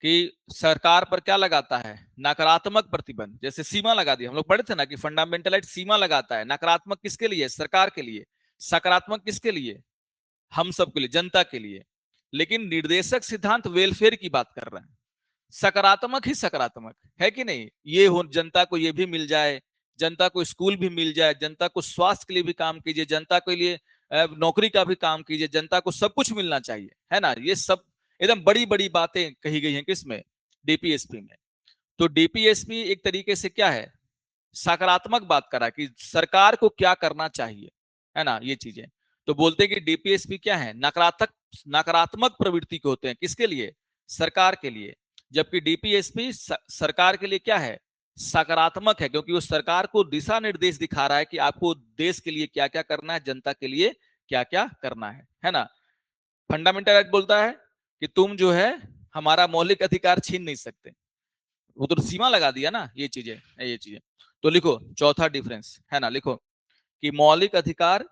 कि सरकार पर क्या लगाता है, नकारात्मक प्रतिबंध, जैसे सीमा लगा दी, हम लोग पढ़े थे ना कि फंडामेंटल राइट सीमा लगाता है। नकारात्मक किसके लिए, सरकार के लिए। सकारात्मक किसके लिए, हम सब के लिए, जनता के लिए। लेकिन निर्देशक सिद्धांत वेलफेयर की बात कर रहे हैं, सकारात्मक ही सकारात्मक है कि नहीं, ये हो जनता को ये भी मिल जाए, जनता को स्कूल भी मिल जाए, जनता को स्वास्थ्य के लिए भी काम कीजिए, जनता के लिए नौकरी का भी काम कीजिए, जनता को सब कुछ मिलना चाहिए, है ना। ये सब एकदम बड़ी बड़ी बातें कही गई हैं किसमें, डीपीएसपी में। तो डीपीएसपी एक तरीके से क्या है, सकारात्मक बात करा कि सरकार को क्या करना चाहिए, है ना, ये चीजें। तो बोलते हैं कि डीपीएसपी क्या है, नकारात्मक नकारात्मक प्रवृत्ति के होते हैं, किसके लिए, सरकार के लिए। जबकि डीपीएसपी सरकार के लिए क्या है, सकारात्मक है, क्योंकि वो सरकार को दिशा निर्देश दिखा रहा है कि आपको देश के लिए क्या क्या करना है, जनता के लिए क्या क्या करना है ना। फंडामेंटल राइट बोलता है कि तुम जो है हमारा मौलिक अधिकार छीन नहीं सकते, वो तो सीमा लगा दिया ना, ये चीजें। तो लिखो चौथा डिफरेंस, है ना, लिखो कि मौलिक अधिकार,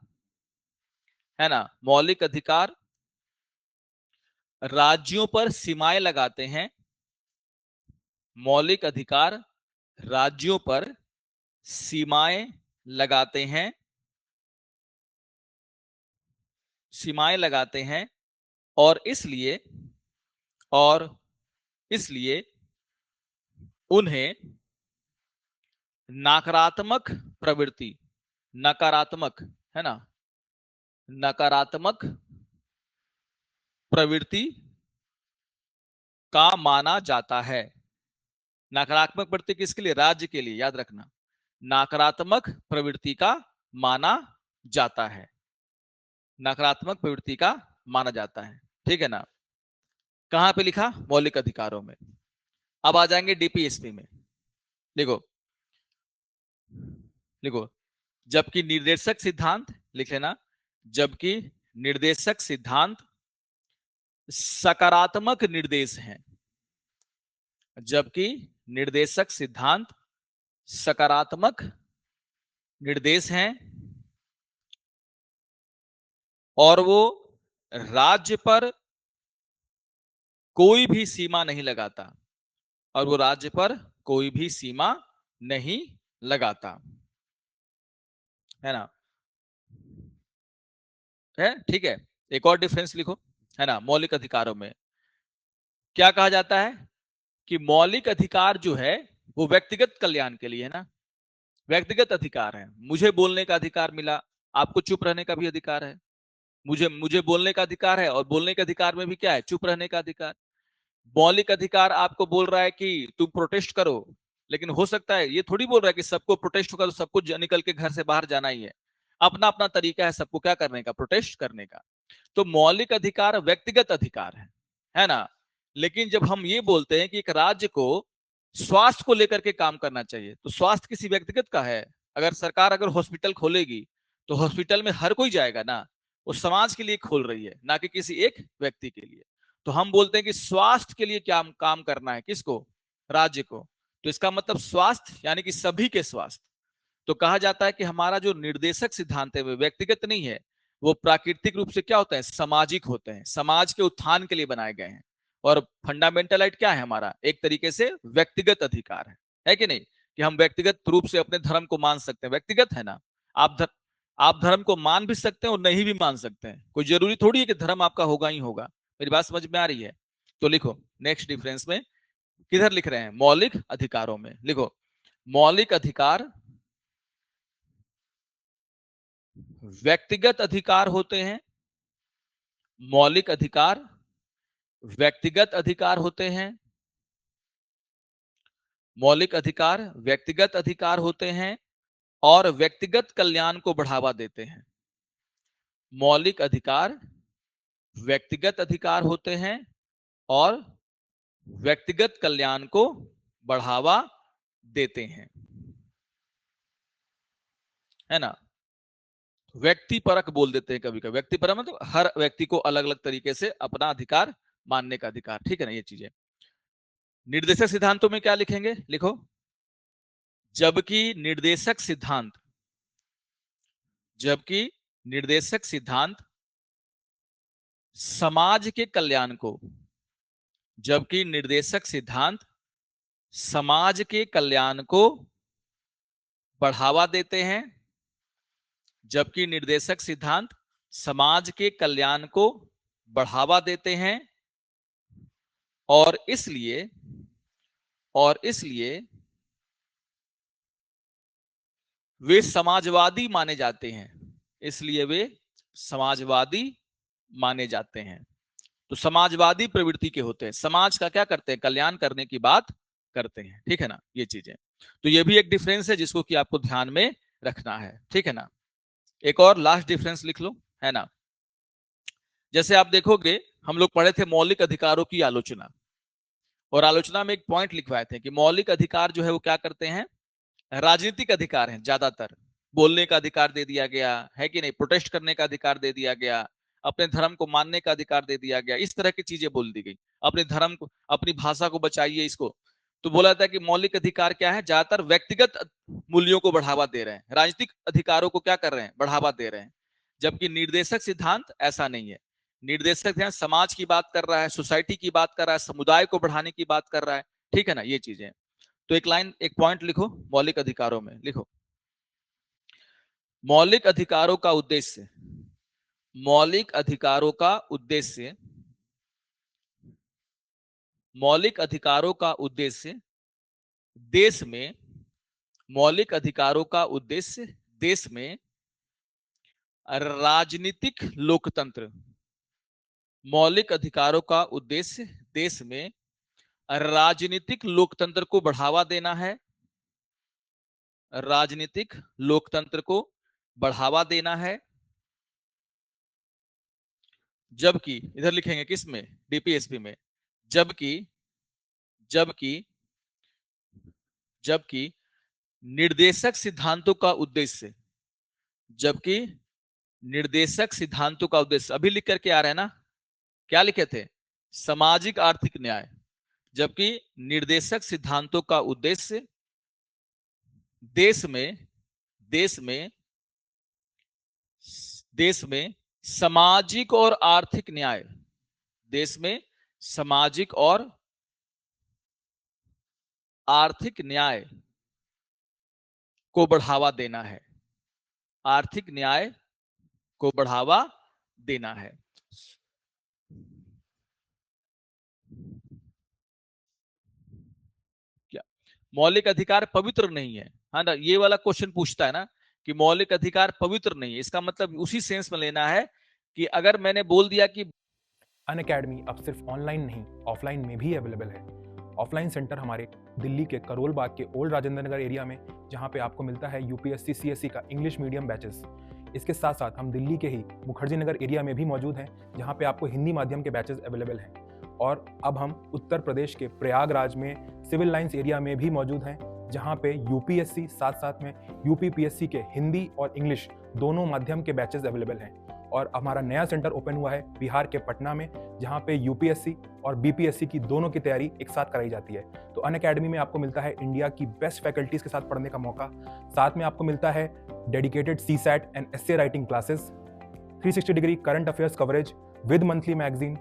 है ना, मौलिक अधिकार राज्यों पर सीमाएं लगाते हैं, मौलिक अधिकार राज्यों पर सीमाएं लगाते हैं, सीमाएं लगाते हैं, और इसलिए उन्हें नकारात्मक प्रवृत्ति, नकारात्मक, है ना, नकारात्मक प्रवृत्ति का माना जाता है। नकारात्मक प्रवृत्ति किसके लिए, राज्य के लिए, याद रखना, नकारात्मक प्रवृत्ति का माना जाता है, नकारात्मक प्रवृत्ति का माना जाता है, ठीक है ना। कहां पे लिखा, मौलिक अधिकारों में। अब आ जाएंगे डीपीएसपी में। देखो देखो, जबकि निर्देशक सिद्धांत लिख लेना, जबकि निर्देशक सिद्धांत सकारात्मक निर्देश हैं, जबकि निर्देशक सिद्धांत सकारात्मक निर्देश हैं, और वो राज्य पर कोई भी सीमा नहीं लगाता, और वो राज्य पर कोई भी सीमा नहीं लगाता, है ना, है, ठीक है। एक और डिफरेंस लिखो, है ना, मौलिक अधिकारों में क्या कहा जाता है कि मौलिक अधिकार जो है वो व्यक्तिगत कल्याण के लिए है ना, व्यक्तिगत अधिकार है। मुझे बोलने का अधिकार मिला, आपको चुप रहने का भी अधिकार है। मुझे मुझे बोलने का अधिकार है, और बोलने के अधिकार में भी क्या है, चुप रहने का अधिकार। मौलिक अधिकार आपको बोल रहा है कि तुम प्रोटेस्ट करो, लेकिन हो सकता है ये थोड़ी बोल रहा है कि सबको प्रोटेस्ट होगा तो सबको निकल के घर से बाहर जाना ही है। अपना अपना तरीका है सबको क्या करने का, प्रोटेस्ट करने का। तो मौलिक अधिकार व्यक्तिगत अधिकार है ना। लेकिन जब हम ये बोलते हैं कि एक राज्य को स्वास्थ्य को लेकर के काम करना चाहिए, तो स्वास्थ्य किसी व्यक्तिगत का है। अगर सरकार अगर हॉस्पिटल खोलेगी तो हॉस्पिटल में हर कोई जाएगा ना, वो समाज के लिए खोल रही है, ना कि किसी एक व्यक्ति के लिए। तो हम बोलते हैं कि स्वास्थ्य के लिए क्या काम करना है, किसको? राज्य को। तो इसका मतलब स्वास्थ्य यानी कि सभी के स्वास्थ्य। तो कहा जाता है कि हमारा जो निर्देशक सिद्धांत है वो व्यक्तिगत नहीं है, वो प्राकृतिक रूप से क्या होता है, सामाजिक होते हैं, समाज के उत्थान के लिए बनाए गए हैं। और फंडामेंटल राइट क्या है हमारा? एक तरीके से व्यक्तिगत अधिकार है कि नहीं? कि हम व्यक्तिगत रूप से अपने धर्म को मान सकते हैं, व्यक्तिगत है ना। आप धर्म को मान भी सकते हैं और नहीं भी मान सकते हैं, कोई जरूरी थोड़ी है कि धर्म आपका होगा ही होगा। मेरी बात समझ में आ रही है? तो लिखो नेक्स्ट डिफरेंस में, किधर लिख रहे हैं? मौलिक अधिकारों में लिखो, मौलिक अधिकार व्यक्तिगत अधिकार होते हैं। मौलिक अधिकार व्यक्तिगत अधिकार होते हैं। मौलिक अधिकार व्यक्तिगत अधिकार होते हैं और व्यक्तिगत कल्याण को बढ़ावा देते हैं। मौलिक अधिकार व्यक्तिगत अधिकार होते हैं और व्यक्तिगत कल्याण को बढ़ावा देते हैं, है ना। व्यक्ति परक बोल देते हैं कभी कभी, व्यक्ति परक मतलब हर व्यक्ति को अलग अलग तरीके से अपना अधिकार मानने का अधिकार, ठीक है ना, ये चीजें। निर्देशक सिद्धांतों में क्या लिखेंगे? लिखो, जबकि निर्देशक सिद्धांत, जबकि निर्देशक सिद्धांत समाज के कल्याण को, जबकि निर्देशक सिद्धांत समाज के कल्याण को बढ़ावा देते हैं, जबकि निर्देशक सिद्धांत समाज के कल्याण को बढ़ावा देते हैं और इसलिए वे समाजवादी माने जाते हैं। इसलिए वे समाजवादी माने जाते हैं। तो समाजवादी प्रवृत्ति के होते हैं, समाज का क्या करते हैं? कल्याण करने की बात करते हैं, ठीक है ना, ये चीजें। तो ये भी एक डिफरेंस है जिसको कि आपको ध्यान में रखना है, ठीक है ना। एक और लास्ट डिफरेंस लिख लो, है ना। जैसे आप देखोगे, हम लोग पढ़े थे मौलिक अधिकारों की आलोचना, और आलोचना में एक पॉइंट लिखवाए थे कि मौलिक अधिकार जो है वो क्या करते हैं? राजनीतिक अधिकार हैं ज्यादातर। बोलने का अधिकार दे दिया गया है कि नहीं, प्रोटेस्ट करने का अधिकार दे दिया गया, अपने धर्म को मानने का अधिकार दे दिया गया, इस तरह की चीजें बोल दी गई। अपने धर्म को, अपनी भाषा को बचाइए, इसको। तो बोला जाता है कि मौलिक अधिकार क्या है? ज्यादातर व्यक्तिगत मूल्यों को बढ़ावा दे रहे हैं, राजनीतिक अधिकारों को क्या कर रहे हैं? बढ़ावा दे रहे हैं। जबकि निर्देशक सिद्धांत ऐसा नहीं है। निर्देशक सिद्धांत समाज की बात कर रहा है, सोसाइटी की बात कर रहा है, समुदाय को बढ़ाने की बात कर रहा है, ठीक है ना, ये चीजें। तो एक लाइन, एक पॉइंट लिखो मौलिक अधिकारों में, लिखो, मौलिक अधिकारों का उद्देश्य, मौलिक अधिकारों का उद्देश्य, मौलिक अधिकारों का उद्देश्य देश में, मौलिक अधिकारों का उद्देश्य देश में राजनीतिक लोकतंत्र, मौलिक अधिकारों का उद्देश्य देश में राजनीतिक लोकतंत्र को बढ़ावा देना है, राजनीतिक लोकतंत्र को बढ़ावा देना है। जबकि इधर लिखेंगे किसमें? डीपीएसपी में। जबकि जबकि जबकि निर्देशक सिद्धांतों का उद्देश्य, जबकि निर्देशक सिद्धांतों का उद्देश्य, अभी लिख करके आ रहे हैं ना, क्या लिखे थे? सामाजिक आर्थिक न्याय। जबकि निर्देशक सिद्धांतों का उद्देश्य देश में देश में देश में सामाजिक और आर्थिक न्याय, देश में सामाजिक और आर्थिक न्याय को बढ़ावा देना है, आर्थिक न्याय को बढ़ावा देना है। क्या मौलिक अधिकार पवित्र नहीं है? हाँ ना, ये वाला क्वेश्चन पूछता है ना कि मौलिक अधिकार पवित्र नहीं है, इसका मतलब उसी सेंस में लेना है कि अगर मैंने बोल दिया कि अनअकैडमी अब सिर्फ ऑनलाइन नहीं, ऑफलाइन में भी अवेलेबल है। ऑफलाइन सेंटर हमारे दिल्ली के करोल बाग के ओल्ड राजेंद्र नगर एरिया में, जहां पे आपको मिलता है यूपीएससी सीएससी का इंग्लिश मीडियम बैचेस। इसके साथ साथ हम दिल्ली के ही मुखर्जी नगर एरिया में भी मौजूद हैं, जहां पे आपको हिंदी माध्यम के बैचेस अवेलेबल हैं। और अब हम उत्तर प्रदेश के प्रयागराज में सिविल लाइंस एरिया में भी मौजूद हैं, जहां पे यूपीएससी साथ साथ में यूपीपीएससी के हिंदी और इंग्लिश दोनों माध्यम के बैचेस अवेलेबल हैं। और हमारा नया सेंटर ओपन हुआ है बिहार के पटना में, जहाँ पे यूपीएससी और बीपीएससी की दोनों की तैयारी एक साथ कराई जाती है। तो अनअकैडमी में आपको मिलता है इंडिया की बेस्ट फैकल्टीज के साथ पढ़ने का मौका, साथ में आपको मिलता है dedicated CSAT and essay writing classes, 360 degree current affairs coverage with monthly magazine,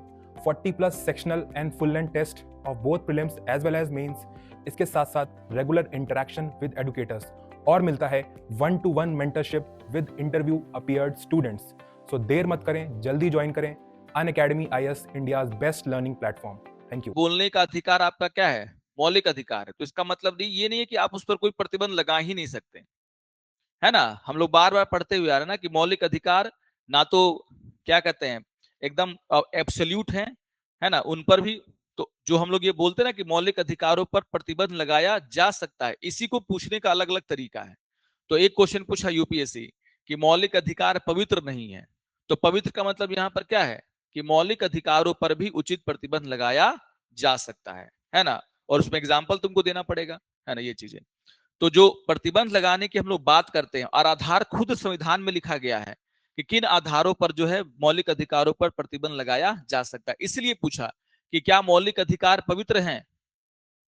40+ sectional and full length test of both prelims as well as mains. इसके साथ साथ रेगुलर इंटरेक्शन विद एडुकेटर्स और मिलता है 1-to-1 mentorship with interview appeared students. So देर मत करें, जल्दी ज्वाइन करें Unacademy IAS, India's best learning platform. Thank you. बोलने का अधिकार आपका क्या है? मौलिक अधिकार है। तो इसका मतलब नहीं, ये नहीं है कि आप उस पर कोई प्रतिबंध लगा ही नहीं सकते, है ना। हम लोग बार बार पढ़ते हुए आ रहे हैं ना कि मौलिक अधिकार ना तो क्या कहते हैं एकदम एब्सोल्यूट है ना, उन पर भी तो जो हम लोग ये बोलते हैं ना कि मौलिक अधिकारों पर प्रतिबंध लगाया जा सकता है, इसी को पूछने का अलग अलग तरीका है। तो एक क्वेश्चन पूछा यूपीएससी कि मौलिक अधिकार पवित्र नहीं है, तो पवित्र का मतलब यहाँ पर क्या है कि मौलिक अधिकारों पर भी उचित प्रतिबंध लगाया जा सकता है ना। और उसमें एग्जाम्पल तुमको देना पड़ेगा, है ना, ये चीजें। तो जो प्रतिबंध लगाने की हम लोग बात करते हैं, और आधार खुद संविधान में लिखा गया है कि किन आधारों पर जो है मौलिक अधिकारों पर प्रतिबंध लगाया जा सकता है। इसलिए पूछा कि क्या मौलिक अधिकार पवित्र हैं।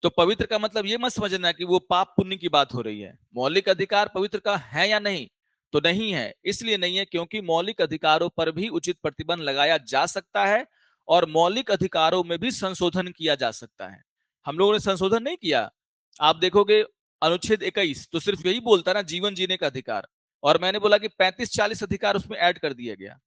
तो पवित्र का मतलब ये मत समझना कि वो पाप पुण्य की बात हो रही है। मौलिक अधिकार पवित्र का है या नहीं, तो नहीं है। इसलिए नहीं है क्योंकि मौलिक अधिकारों पर भी उचित प्रतिबंध लगाया जा सकता है, और मौलिक अधिकारों में भी संशोधन किया जा सकता है। हम लोगों ने संशोधन नहीं किया। आप देखोगे अनुच्छेद 21 तो सिर्फ यही बोलता है ना, जीवन जीने का अधिकार, और मैंने बोला कि 35-40 अधिकार उसमें ऐड कर दिया गया,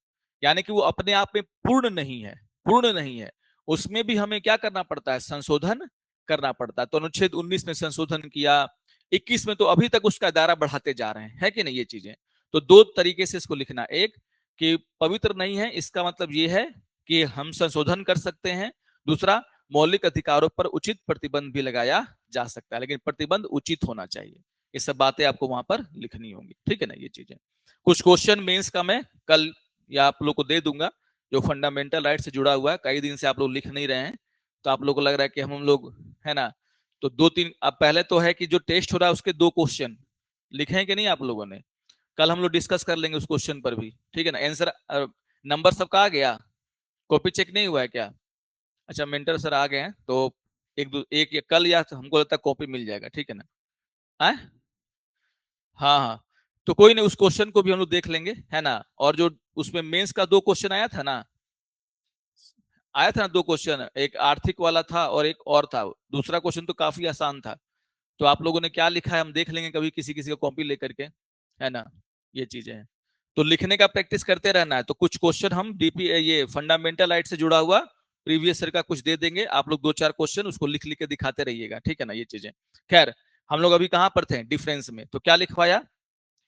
यानी कि वो अपने आप में पूर्ण नहीं है, पूर्ण नहीं है। उसमें भी हमें क्या करना पड़ता है, संशोधन करना पड़ता है। तो अनुच्छेद 19 में संशोधन किया, 21 में तो अभी तक उसका दायरा बढ़ाते जा रहे हैं, है कि नहीं, ये चीजें। तो दो तरीके से इसको लिखना, एक कि पवित्र नहीं है, इसका मतलब ये है कि हम संशोधन कर सकते हैं। दूसरा, मौलिक अधिकारों पर उचित प्रतिबंध भी लगाया जा सकता है, लेकिन प्रतिबंध उचित होना चाहिए। ये सब बातें आपको वहां पर लिखनी होंगी, ठीक है ना, ये चीजें। कुछ क्वेश्चन मेंस का मैं कल या आप लोग को दे दूंगा, जो फंडामेंटल राइट से जुड़ा हुआ है। कई दिन से आप लोग लिख नहीं रहे हैं, तो आप लोग को लग रहा है कि हम लोग, है ना। तो 2-3 अब पहले तो है कि जो टेस्ट हो रहा है उसके 2 क्वेश्चन लिखे हैं कि नहीं आप लोगों ने। कल हम लोग डिस्कस कर लेंगे उस क्वेश्चन पर भी, ठीक है ना। आंसर नंबर सबका आ गया, कॉपी चेक नहीं हुआ है क्या? अच्छा, मेंटर सर आ गए हैं, तो एक या कल या हमको लगता है कॉपी मिल जाएगा, ठीक है ना। है, हाँ हाँ। तो कोई नहीं, उस क्वेश्चन को भी हम लोग देख लेंगे, है ना। और जो उसमें मेंस का 2 क्वेश्चन आया था ना, आया था ना 2 क्वेश्चन, एक आर्थिक वाला था और एक और था। दूसरा क्वेश्चन तो काफी आसान था। तो आप लोगों ने क्या लिखा है हम देख लेंगे कभी, किसी किसी का कॉपी लेकर के, है ना, ये चीजें हैं। तो लिखने का प्रैक्टिस करते रहना है। तो कुछ क्वेश्चन हम डीपी ये फंडामेंटल राइट से जुड़ा हुआ प्रीवियस ईयर का कुछ दे देंगे, आप लोग 2-4 क्वेश्चन उसको लिख लिख के दिखाते रहिएगा, ठीक है ना, ये चीजें। खैर, हम लोग अभी कहां पर थे, डिफरेंस में। तो क्या लिखवाया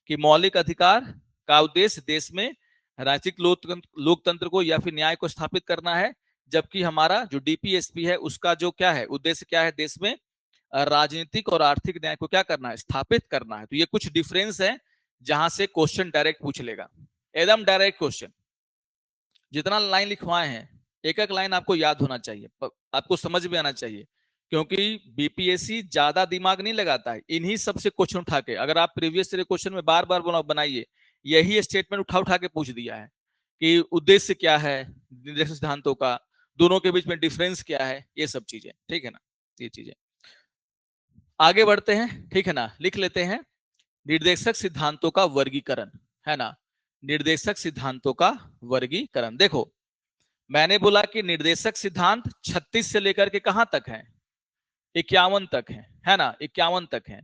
कि मौलिक अधिकार का उद्देश्य देश में राजनीतिक लोकतंत्र को या फिर न्याय को स्थापित करना है, जबकि हमारा जो डीपीएसपी है उसका जो क्या है उद्देश्य, क्या है, देश में राजनीतिक और आर्थिक न्याय को क्या करना है, स्थापित करना है। तो ये कुछ डिफरेंस है जहां से क्वेश्चन डायरेक्ट पूछ लेगा, एकदम डायरेक्ट क्वेश्चन। जितना लाइन लिखवाए हैं, एक एक लाइन आपको याद होना चाहिए, आपको समझ में आना चाहिए, क्योंकि बीपीएससी ज्यादा दिमाग नहीं लगाता है। इन्हीं सबसे क्वेश्चन उठा के, अगर आप प्रीवियस क्वेश्चन में बार बार बनाइए, यही स्टेटमेंट उठा उठा के पूछ दिया है कि उद्देश्य क्या है निर्देशक सिद्धांतों का, दोनों के बीच में डिफरेंस क्या है, ये सब चीजें, ठीक है ना, ये चीजें। आगे बढ़ते हैं, ठीक है ना, लिख लेते हैं निर्देशक सिद्धांतों का वर्गीकरण, है ना। निर्देशक सिद्धांतों का वर्गीकरण देखो, मैंने बोला कि निर्देशक सिद्धांत 36 से लेकर के कहां तक है, 51 तक है ना, 51 तक है।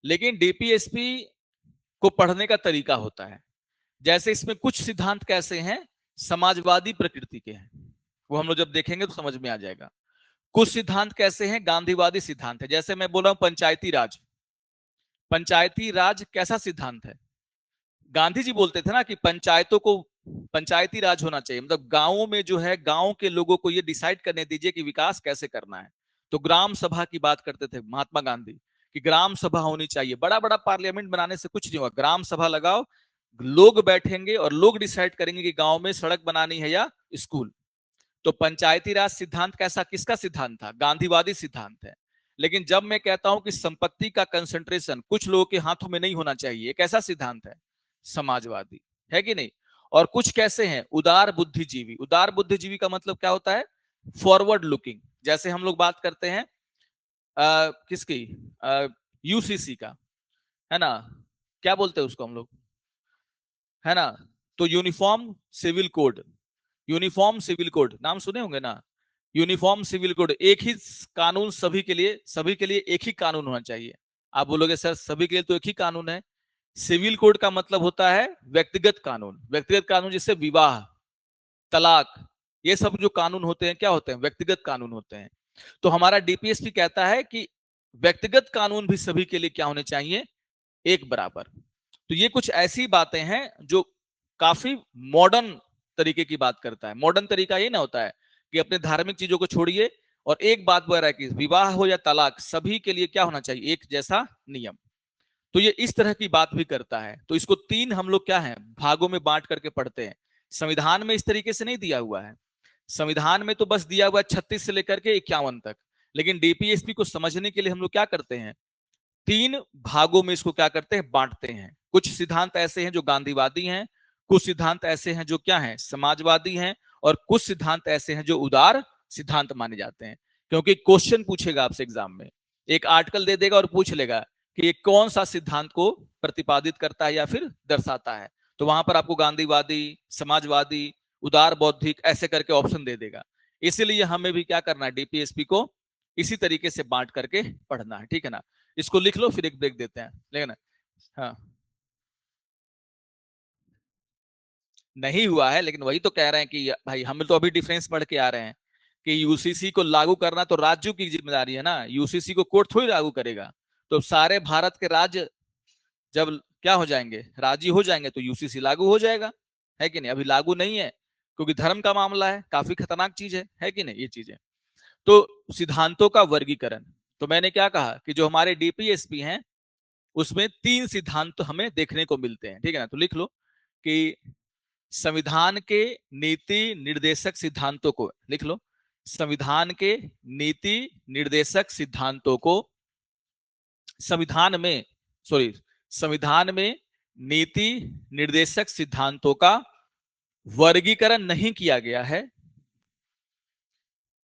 लेकिन डीपीएसपी को पढ़ने का तरीका होता है, जैसे इसमें कुछ सिद्धांत कैसे हैं, समाजवादी प्रकृति के हैं, वो हम लोग जब देखेंगे तो समझ में आ जाएगा। कुछ सिद्धांत कैसे हैं, गांधीवादी सिद्धांत है। जैसे मैं बोल रहा हूं पंचायती राज, पंचायती राज कैसा सिद्धांत है? गांधी जी बोलते थे ना कि पंचायतों को पंचायती राज होना चाहिए, मतलब गांवों में जो है गांव के लोगों को ये डिसाइड करने दीजिए कि विकास कैसे करना है। तो ग्राम सभा की बात करते थे महात्मा गांधी कि ग्राम सभा होनी चाहिए। बड़ा बड़ा पार्लियामेंट बनाने से कुछ नहीं होगा, ग्राम सभा लगाओ, लोग बैठेंगे और लोग डिसाइड करेंगे कि गांव में सड़क बनानी है या स्कूल। तो पंचायती राज सिद्धांत कैसा, किसका सिद्धांत था? गांधीवादी सिद्धांत है। लेकिन जब मैं कहता हूं कि संपत्ति का कंसंट्रेशन कुछ लोगों के हाथों में नहीं होना चाहिए, एक ऐसा सिद्धांत है समाजवादी, है कि नहीं। और कुछ कैसे हैं, उदार बुद्धिजीवी। उदार बुद्धिजीवी का मतलब क्या होता है, फॉरवर्ड लुकिंग। जैसे हम लोग बात करते हैं किसकी, यूसीसी का, है ना, क्या बोलते हैं उसको हम लोग, है ना, तो uniform civil code, uniform civil code नाम सुने होंगे ना। यूनिफॉर्म सिविल कोड, एक ही कानून सभी के लिए, सभी के लिए एक ही कानून होना चाहिए। आप बोलोगे सर सभी के लिए तो एक ही कानून है। सिविल कोड का मतलब होता है व्यक्तिगत कानून। व्यक्तिगत कानून जैसे विवाह, तलाक, ये सब जो कानून होते हैं क्या होते हैं, व्यक्तिगत कानून होते हैं। तो हमारा डीपीएसपी कहता है कि व्यक्तिगत कानून भी सभी के लिए क्या होने चाहिए, एक बराबर। तो ये कुछ ऐसी बातें हैं जो काफी मॉडर्न तरीके की बात करता है। मॉडर्न तरीका ये ना होता है कि अपने धार्मिक चीजों को छोड़िए और एक बात बोल रहा है कि विवाह हो या तलाक सभी के लिए क्या होना चाहिए, एक जैसा नियम। तो ये इस तरह की बात भी करता है। तो इसको तीन हम लोग क्या है, भागों में बांट करके पढ़ते हैं। संविधान में इस तरीके से नहीं दिया हुआ है। संविधान में तो बस दिया हुआ है 36 से लेकर के 51 तक। लेकिन डीपीएसपी को समझने के लिए हम लोग क्या करते हैं, तीन भागों में इसको क्या करते हैं, बांटते हैं। कुछ सिद्धांत ऐसे हैं जो गांधीवादी हैं, कुछ सिद्धांत ऐसे हैं जो क्या हैं, समाजवादी हैं, और कुछ सिद्धांत ऐसे हैं जो उदार सिद्धांत माने जाते हैं। क्योंकि क्वेश्चन पूछेगा आपसे एग्जाम में, एक आर्टिकल दे देगा और पूछ लेगा कि ये कौन सा सिद्धांत को प्रतिपादित करता है या फिर दर्शाता है। तो वहां पर आपको गांधीवादी, समाजवादी, उदार बौद्धिक ऐसे करके ऑप्शन दे देगा। इसीलिए हमें भी क्या करना है, डीपीएसपी को इसी तरीके से बांट करके पढ़ना है, ठीक है ना। इसको लिख लो, फिर एक ब्रेक देते हैं, लेकिन हाँ नहीं हुआ है, लेकिन वही तो कह रहे हैं कि भाई हम तो अभी डिफरेंस पढ़ के आ रहे हैं कि यूसीसी को लागू करना तो राज्यों की जिम्मेदारी है ना, यूसीसी को कोर्ट थोड़ी लागू करेगा। तो सारे भारत के राज्य जब क्या हो जाएंगे, राजी हो जाएंगे, तो यूसीसी लागू हो जाएगा, है कि नहीं। अभी लागू नहीं है क्योंकि धर्म का मामला है, काफी खतरनाक चीज है कि नहीं ये चीजें। तो सिद्धांतों का वर्गीकरण, तो मैंने क्या कहा कि जो हमारे डीपीएसपी हैं उसमें तीन सिद्धांत तो हमें देखने को मिलते हैं, ठीक है ना। तो लिख लो कि संविधान के नीति निर्देशक सिद्धांतों को, लिख लो, संविधान के नीति निर्देशक सिद्धांतों को संविधान में, सॉरी, संविधान में नीति निर्देशक सिद्धांतों का वर्गीकरण नहीं किया गया है।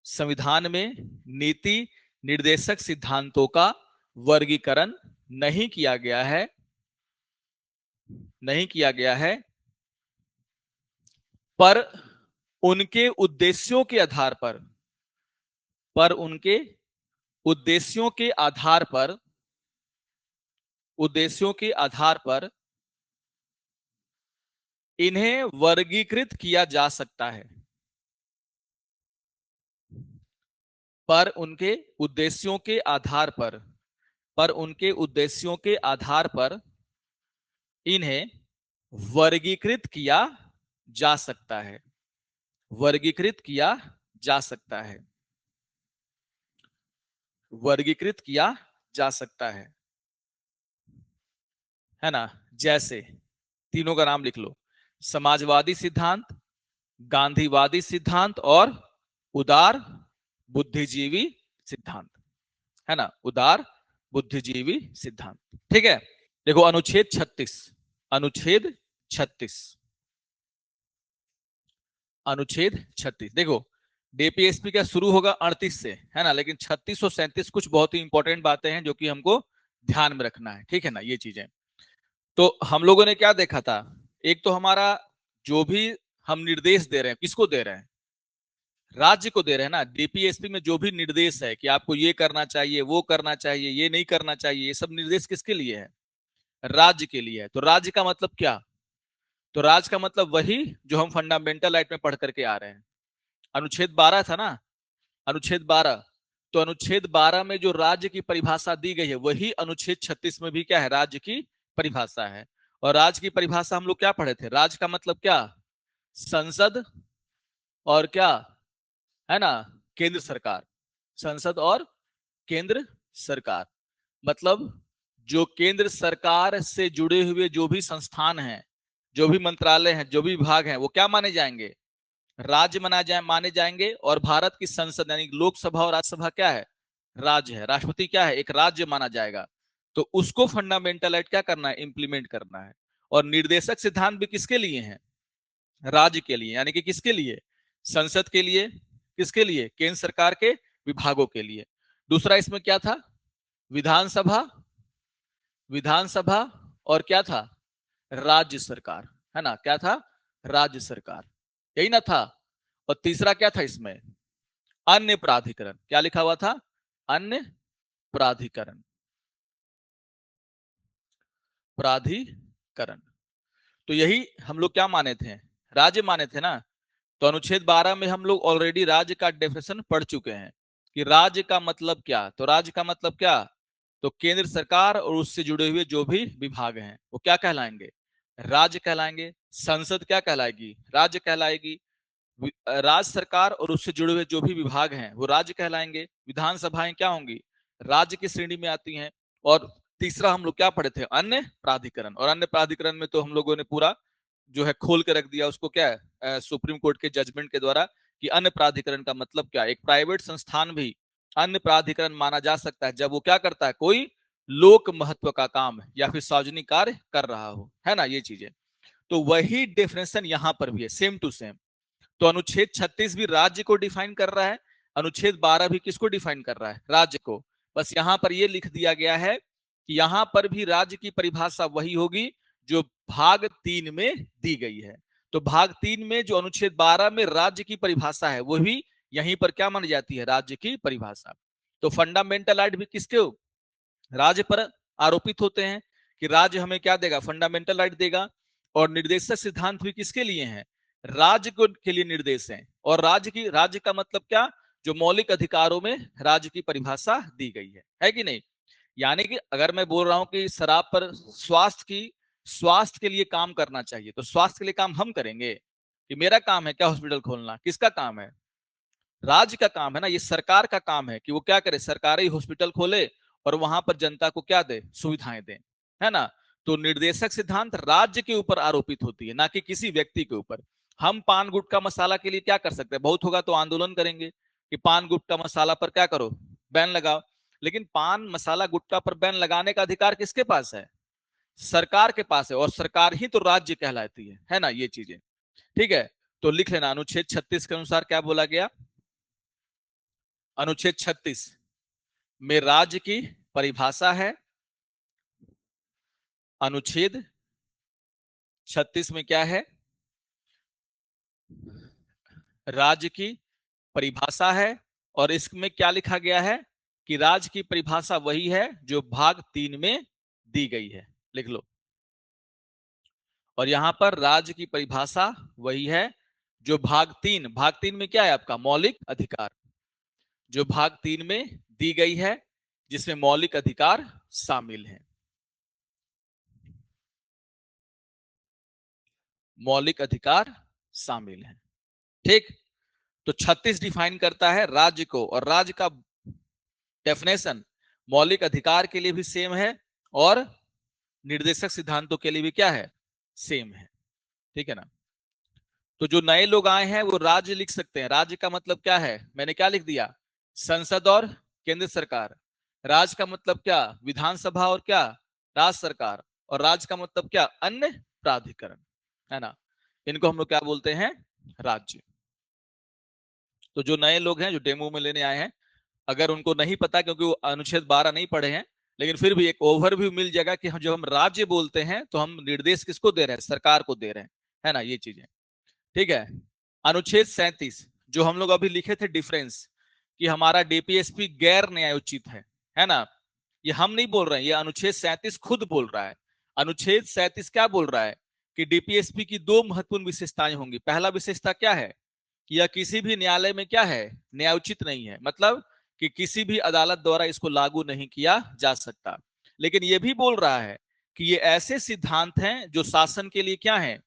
संविधान में नीति निर्देशक सिद्धांतों का वर्गीकरण नहीं किया गया है, नहीं किया गया है, पर उनके उद्देश्यों के आधार पर उनके उद्देश्यों के आधार पर, उद्देश्यों के आधार पर इन्हें वर्गीकृत किया जा सकता है। पर उनके उद्देश्यों के आधार पर उनके उद्देश्यों के आधार पर इन्हें वर्गीकृत किया जा सकता है, वर्गीकृत किया जा सकता है, वर्गीकृत किया जा सकता है ना। जैसे तीनों का नाम लिख लो, समाजवादी सिद्धांत, गांधीवादी सिद्धांत और उदार बुद्धिजीवी सिद्धांत, है ना, उदार बुद्धिजीवी सिद्धांत, ठीक है। देखो अनुच्छेद 36, अनुच्छेद 36, अनुच्छेद 36 देखो, डीपीएसपी का शुरू होगा 38 से, है ना, लेकिन 36 और 37 कुछ बहुत ही इंपॉर्टेंट बातें हैं जो कि हमको ध्यान में रखना है, ठीक है ना, ये चीजें। तो हम लोगों ने क्या देखा था, एक तो हमारा जो भी हम निर्देश दे रहे हैं, किसको दे रहे हैं, राज्य को दे रहे हैं ना। डीपीएसपी में जो भी निर्देश है कि आपको ये करना चाहिए, वो करना चाहिए, ये नहीं करना चाहिए, ये सब निर्देश किसके लिए है, राज्य के लिए है। तो राज्य का मतलब क्या, तो राज्य का मतलब वही जो हम फंडामेंटल राइट में पढ़ करके आ रहे हैं। अनुच्छेद 12 था ना, अनुच्छेद 12, तो अनुच्छेद 12 में जो राज्य की परिभाषा दी गई है वही अनुच्छेद 36 में भी क्या है, राज्य की परिभाषा है। और राज्य की परिभाषा हम लोग क्या पढ़े थे, राज्य का मतलब क्या, संसद और क्या, है ना, केंद्र सरकार, संसद और केंद्र सरकार। मतलब जो केंद्र सरकार से जुड़े हुए जो भी संस्थान हैं, जो भी मंत्रालय हैं, जो भी विभाग हैं, वो क्या माने जाएंगे, राज्य माने जाएंगे। और भारत की संसद यानी लोकसभा और राज्यसभा क्या है, राज्य है। राष्ट्रपति क्या है, एक राज्य माना जाएगा। तो उसको फंडामेंटल राइट क्या करना है, इंप्लीमेंट करना है। और निर्देशक सिद्धांत भी किसके लिए हैं, राज्य के लिए, यानी कि किसके लिए? संसद के लिए। किसके लिए? केंद्र सरकार के विभागों के लिए। दूसरा इसमें क्या था? विधानसभा, विधानसभा और क्या था? राज्य सरकार, है ना? क्या था? राज्य सरकार, यही ना था। और तीसरा क्या था इसमें? अन्य प्राधिकरण। क्या लिखा हुआ था? अन्य प्राधिकरण, प्राधिकरण। तो यही हम लोग क्या माने थे? राज्य माने थे ना। तो अनुच्छेद 12 में हम लोग ऑलरेडी राज्य का डेफिनेशन पढ़ चुके हैं कि राज्य का मतलब क्या। तो राज्य का मतलब क्या? तो केंद्र सरकार और उससे जुड़े हुए जो भी विभाग हैं वो क्या कहलाएंगे? राज्य कहलाएंगे। संसद क्या कहलाएगी? राज्य कहलाएगी। राज्य सरकार और उससे जुड़े हुए जो भी विभाग हैं वो राज्य कहलाएंगे। विधानसभाएं क्या होंगी? राज्य की श्रेणी में आती हैं। और तीसरा हम लोग क्या पढ़े थे? अन्य प्राधिकरण। और अन्य प्राधिकरण में तो हम लोगों ने पूरा जो है खोल के रख दिया उसको, क्या है, सुप्रीम कोर्ट के जजमेंट के द्वारा, कि अन्य प्राधिकरण का मतलब क्या? एक प्राइवेट संस्थान भी अन्य प्राधिकरण माना जा सकता है जब वो क्या करता है? कोई लोक महत्व का काम या फिर सार्वजनिक कार्य कर रहा हो, है ना, ये चीजें। तो वही डेफिनेशन यहां पर भी है, सेम टू सेम। तो अनुच्छेद 36 भी राज्य को डिफाइन कर रहा है, अनुच्छेद 12 भी किसको डिफाइन कर रहा है? राज्य को। बस यहां पर यह लिख दिया गया है कि यहां पर भी राज्य की परिभाषा वही होगी जो भाग 3 में दी गई है। तो भाग 3 में जो अनुच्छेद 12 में राज्य की परिभाषा है वो भी यहीं पर क्या मानी जाती है? राज्य की परिभाषा। तो फंडामेंटल राइट भी किसके हो? राज्य पर आरोपित होते हैं कि राज्य हमें क्या देगा? फंडामेंटल राइट देगा। और निर्देशक सिद्धांत भी किसके लिए हैं? राज्य को के लिए निर्देश हैं। और राज्य का मतलब क्या? जो मौलिक अधिकारों में राज्य की परिभाषा दी गई है कि नहीं? यानी कि अगर मैं बोल रहा हूं कि शराब पर स्वास्थ्य के लिए काम करना चाहिए, तो स्वास्थ्य के लिए काम हम करेंगे कि मेरा काम है क्या हॉस्पिटल खोलना? किसका काम है? राज्य का काम है ना। ये सरकार का काम है कि वो क्या करे? सरकारी हॉस्पिटल खोले और वहां पर जनता को क्या दे? सुविधाएं दे, है ना। तो निर्देशक सिद्धांत राज्य के ऊपर आरोपित होती है, ना कि किसी व्यक्ति के ऊपर। हम पान गुटखा मसाला के लिए क्या कर सकते हैं? बहुत होगा तो आंदोलन करेंगे कि पान गुटखा मसाला पर क्या करो? बैन लगाओ। लेकिन पान मसाला गुटखा पर बैन लगाने का अधिकार किसके पास है? सरकार के पास है। और सरकार ही तो राज्य कहलाती है ना, ये चीजें। ठीक है, तो लिख लेना अनुच्छेद 36 के अनुसार क्या बोला गया? अनुच्छेद 36 में राज्य की परिभाषा है। अनुच्छेद 36 में क्या है? राज्य की परिभाषा है। और इसमें क्या लिखा गया है? कि राज्य की परिभाषा वही है जो भाग 3 में दी गई है। लिख लो। और यहां पर राज्य की परिभाषा वही है जो भाग 3 में क्या है? आपका मौलिक अधिकार, जो भाग 3 में दी गई है, जिसमें मौलिक अधिकार शामिल है। मौलिक अधिकार शामिल है। ठीक। तो 36 डिफाइन करता है राज्य को। और राज्य का डेफिनेशन मौलिक अधिकार के लिए भी सेम है और निर्देशक सिद्धांतों के लिए भी क्या है? सेम है। ठीक है ना। तो जो नए लोग आए हैं वो राज्य लिख सकते हैं। राज्य का मतलब क्या है? मैंने क्या लिख दिया? संसद और केंद्र सरकार। राज्य का मतलब क्या? विधानसभा और क्या? राज्य सरकार। और राज्य का मतलब क्या? अन्य प्राधिकरण, है ना। इनको हम लोग क्या बोलते हैं? राज्य। तो जो नए लोग हैं जो डेमो में लेने आए हैं, अगर उनको नहीं पता क्योंकि वो अनुच्छेद 12 नहीं पढ़े हैं, लेकिन फिर भी एक ओवरव्यू मिल जाएगा कि हम जब हम राज्य बोलते हैं तो हम निर्देश किसको दे रहे हैं? सरकार को दे रहे हैं, है ना, ये चीजें। ठीक है। अनुच्छेद 37 जो हम लोग अभी लिखे थे डिफरेंस, कि हमारा डीपीएसपी गैर न्यायोचित है ना। ये हम नहीं बोल रहे हैं, ये अनुच्छेद 37 खुद बोल रहा है। अनुच्छेद 37 क्या बोल रहा है? कि डीपीएसपी की दो महत्वपूर्ण विशेषताएं होंगी। पहला विशेषता क्या है? कि यह किसी भी न्यायालय में क्या है? न्यायोचित नहीं है। मतलब कि किसी भी अदालत द्वारा इसको लागू नहीं किया जा सकता। लेकिन यह भी बोल रहा है कि ये ऐसे सिद्धांत हैं जो शासन के लिए क्या है?